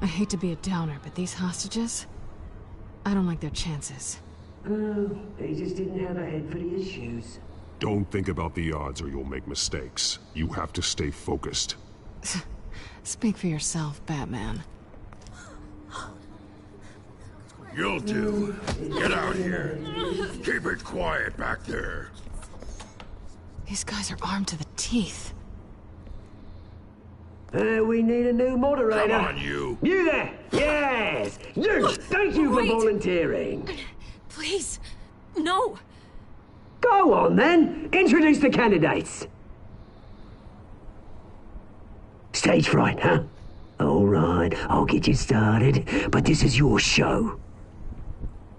I hate to be a downer, but these hostages? I don't like their chances. Oh, they just didn't have a head for the issues. Don't think about the odds or you'll make mistakes. You have to stay focused. Speak for yourself, Batman. You'll do. Get out here. Keep it quiet back there. These guys are armed to the teeth. We need a new moderator. Come on, you. You there! Yes! You! Thank you for volunteering. Please, no. Go on, then. Introduce the candidates. Stage fright, huh? All right, I'll get you started, but this is your show.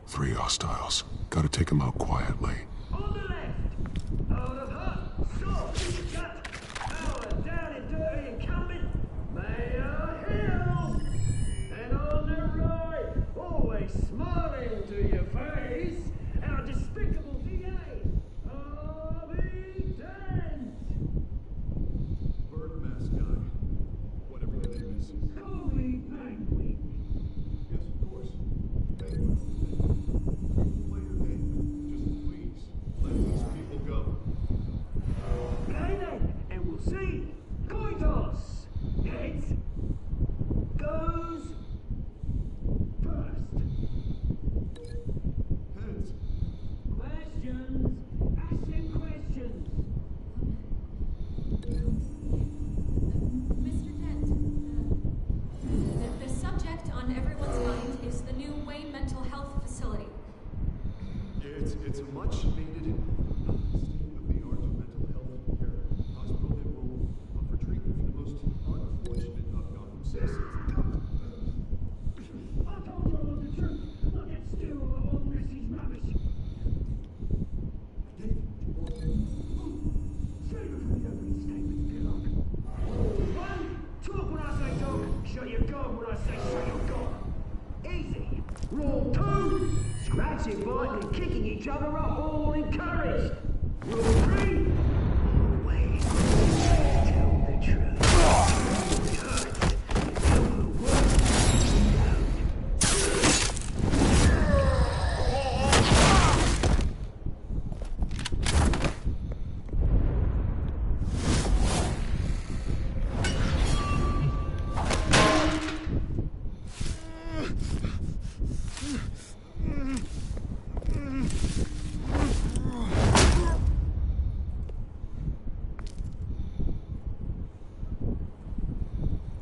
3 hostiles. Gotta take them out quietly. On the left, out of her, sword, cut, power, down and dirty incumbent, Mayor Hill. And on the right, always smiling to your face, our despicable DA, Harvey Dent. Bird mask guy. Whatever your name is. Call me Penguin. Yes, of course. Penguin. Play your game. Just please, let these people go. Okay then, and we'll see. Coin toss. Heads goes first. Heads. Questions. Ask them questions. Mr. Dent, the subject on everyone's mind is the new Wayne Mental Health Facility. It's a much needed state-of-the-art mental health care hospital that will offer treatment for the most unfortunate of Gotham citizens. I told you I want the truth. I'll get still on Mrs. Rubbish. Save it for the opening statement, Pillock. One, talk when I say talk. Shut your gob when I say shut your gob. Easy. Rule 2, scratching, biting, and kicking each other are all encouraged. Rule 3, always tell the truth. Tell the world.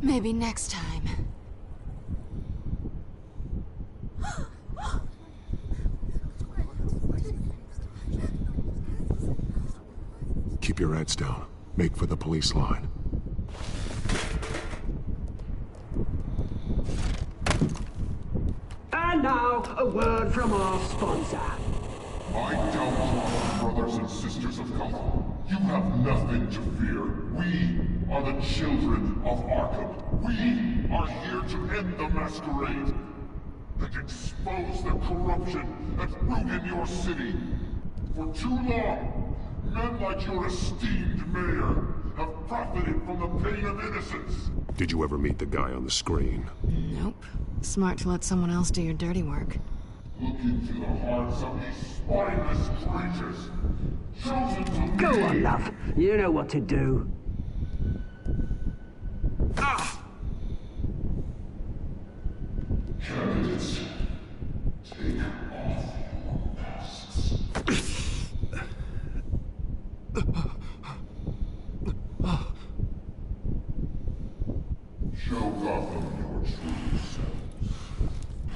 Maybe next time. Keep your heads down. Make for the police line. And now, a word from our sponsor. My downfall, brothers and sisters of Gotham. You have nothing to fear. We are the children of Arkham. We are here to end the masquerade and expose the corruption that ruin your city. For too long, men like your esteemed mayor have profited from the pain of innocence. Did you ever meet the guy on the screen? Nope. Smart to let someone else do your dirty work. Look into the hearts of these spineless creatures. Chosen to Go lead. on, love. You know what to do. Candidates, take off your masks. Show Gotham your true selves.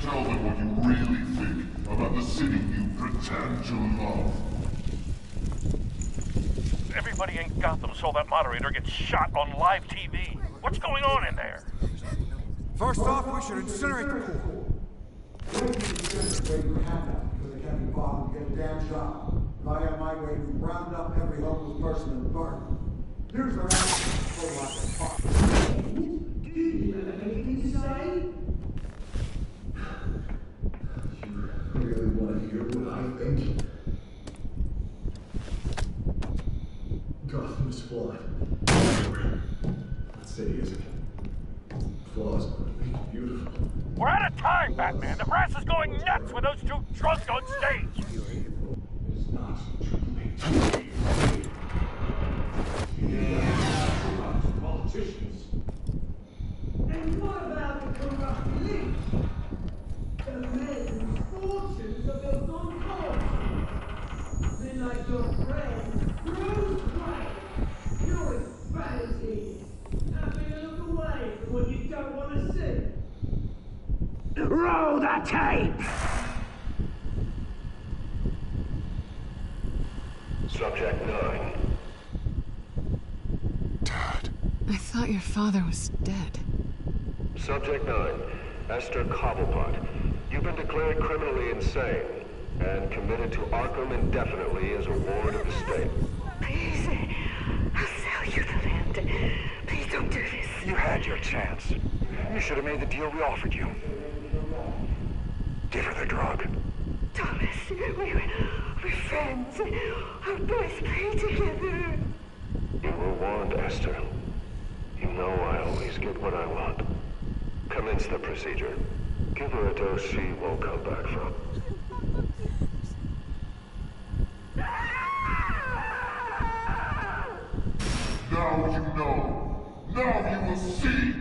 Tell them what you really think about the city you pretend to love. Everybody in Gotham saw that moderator get shot on live TV. What's going on in there? First off, we should incinerate the pool. Because they can't be bothered to get a damn job. If I had my way, we'd round up every homeless person and burn them. Here's their answer. Do you have anything to say? You really want to hear what I think? Gotham is flawed. That city isn't. Flaws make it beautiful. We're out of time, Batman. The brass is going nuts with those two drunks on stage. It's not politicians. escape! Subject 9. I thought your father was dead. Subject 9, Esther Cobblepot. You've been declared criminally insane and committed to Arkham indefinitely as a ward of the state. Please, I'll sell you the land. Please don't do this. You had your chance. You should have made the deal we offered you. Give her the drug. Thomas, we're friends. Our boys play together. You were warned, Esther. You know I always get what I want. Commence the procedure. Give her a dose she won't come back from. Now you know. Now you will see.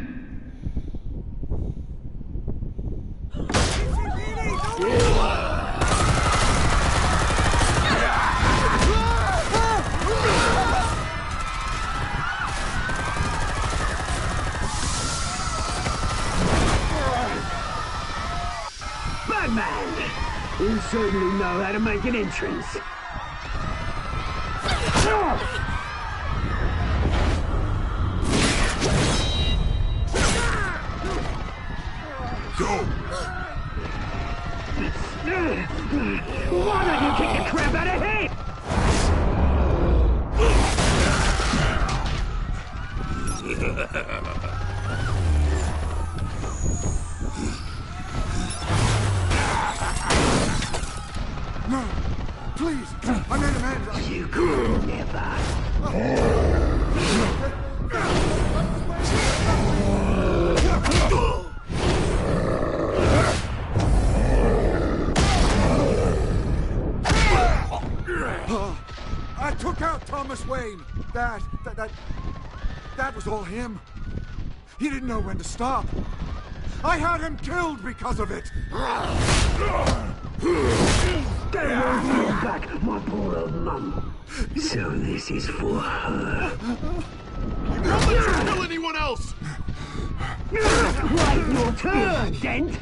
Batman! You certainly know how to make an entrance. Go! Why don't you kick the crap out of him? No! Please! I made amends! You could never! I took out Thomas Wayne. That was all him. He didn't know when to stop. I had him killed because of it. They won't bring back my poor old mum. So this is for her. Don't let her kill anyone else! Wait your turn, Dent!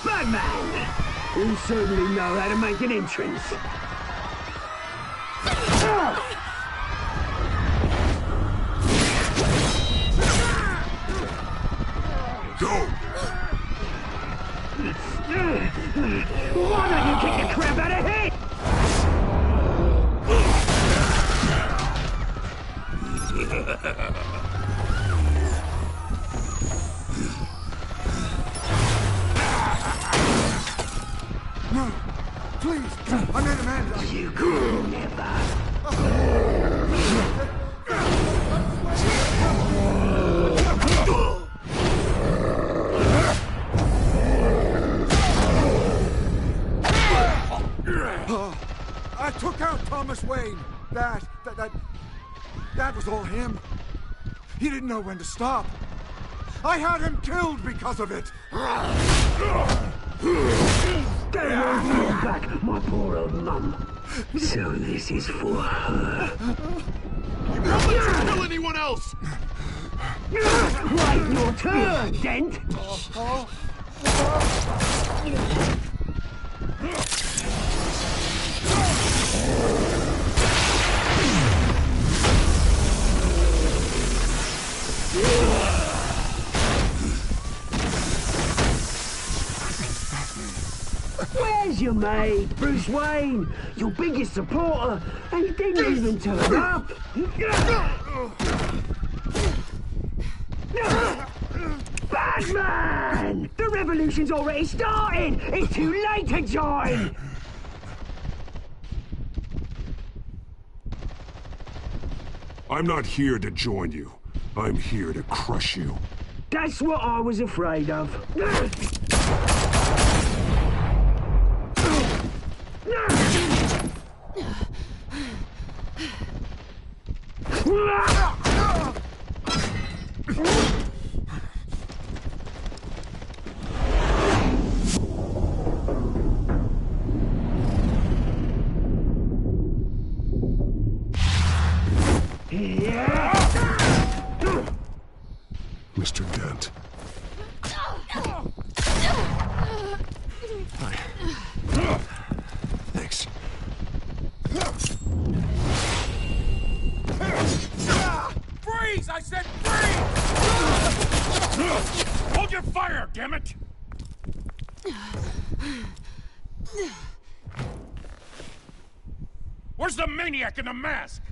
Batman! You certainly know how to make an entrance. Go! Why don't you kick the crap out of him? No! Please! I made amends! You could never! I took out Thomas Wayne. That was all him. He didn't know when to stop. I had him killed because of it. They won't bring back my poor old mum. So this is for her. Don't let her kill anyone else! Wait your turn, Dent! Where's your mate, Bruce Wayne? Your biggest supporter, and he didn't even turn up! Batman! The revolution's already started! It's too late to join! I'm not here to join you. I'm here to crush you. That's what I was afraid of. Where's the maniac in the mask?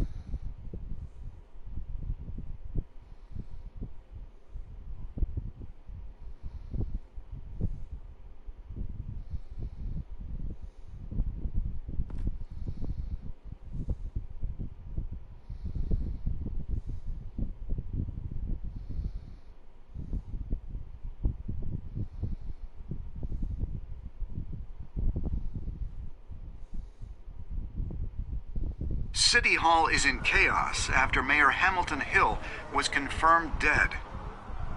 City Hall is in chaos after Mayor Hamilton Hill was confirmed dead.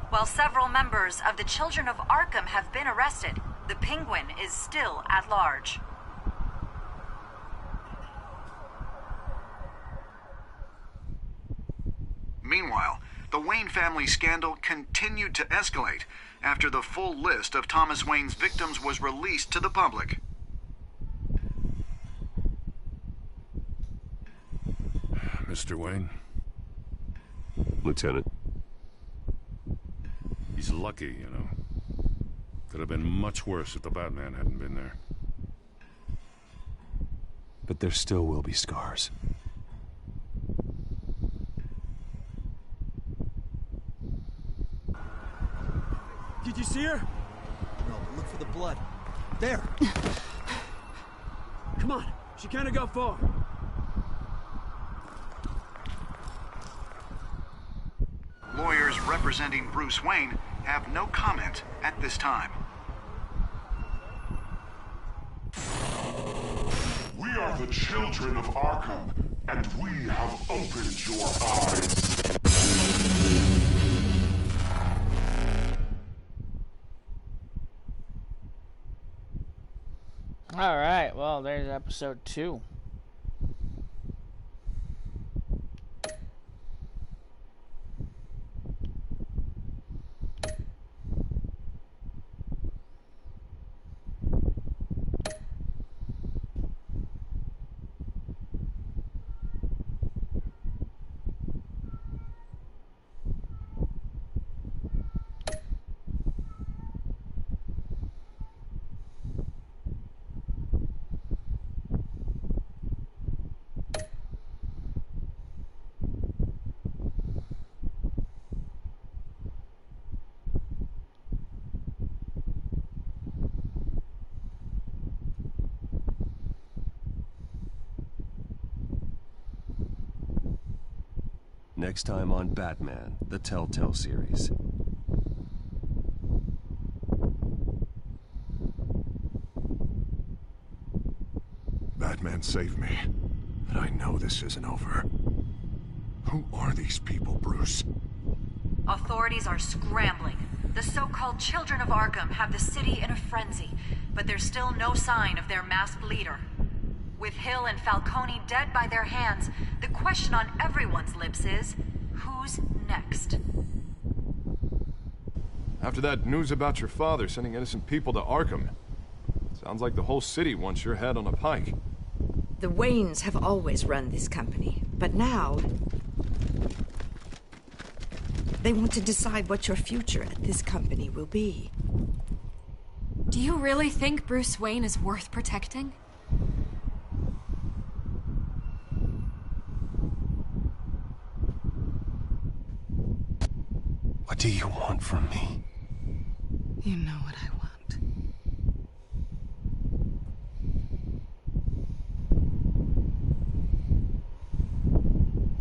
While several members of the Children of Arkham have been arrested, the Penguin is still at large. Meanwhile, the Wayne family scandal continued to escalate after the full list of Thomas Wayne's victims was released to the public. Mr. Wayne? Lieutenant. He's lucky, you know. Could have been much worse if the Batman hadn't been there. But there still will be scars. Did you see her? No, but look for the blood. There! Come on, she can't have got far. Lawyers representing Bruce Wayne have no comment at this time. We are the children of Arkham, and we have opened your eyes. Alright, well, there's episode 2. Next time on Batman, the Telltale series. Batman saved me, but I know this isn't over. Who are these people, Bruce? Authorities are scrambling. The so-called Children of Arkham have the city in a frenzy, but there's still no sign of their masked leader. With Hill and Falcone dead by their hands, the question on everyone's lips is, who's next? After that news about your father sending innocent people to Arkham, sounds like the whole city wants your head on a pike. The Waynes have always run this company, but now they want to decide what your future at this company will be. Do you really think Bruce Wayne is worth protecting? What do you want from me? You know what I want.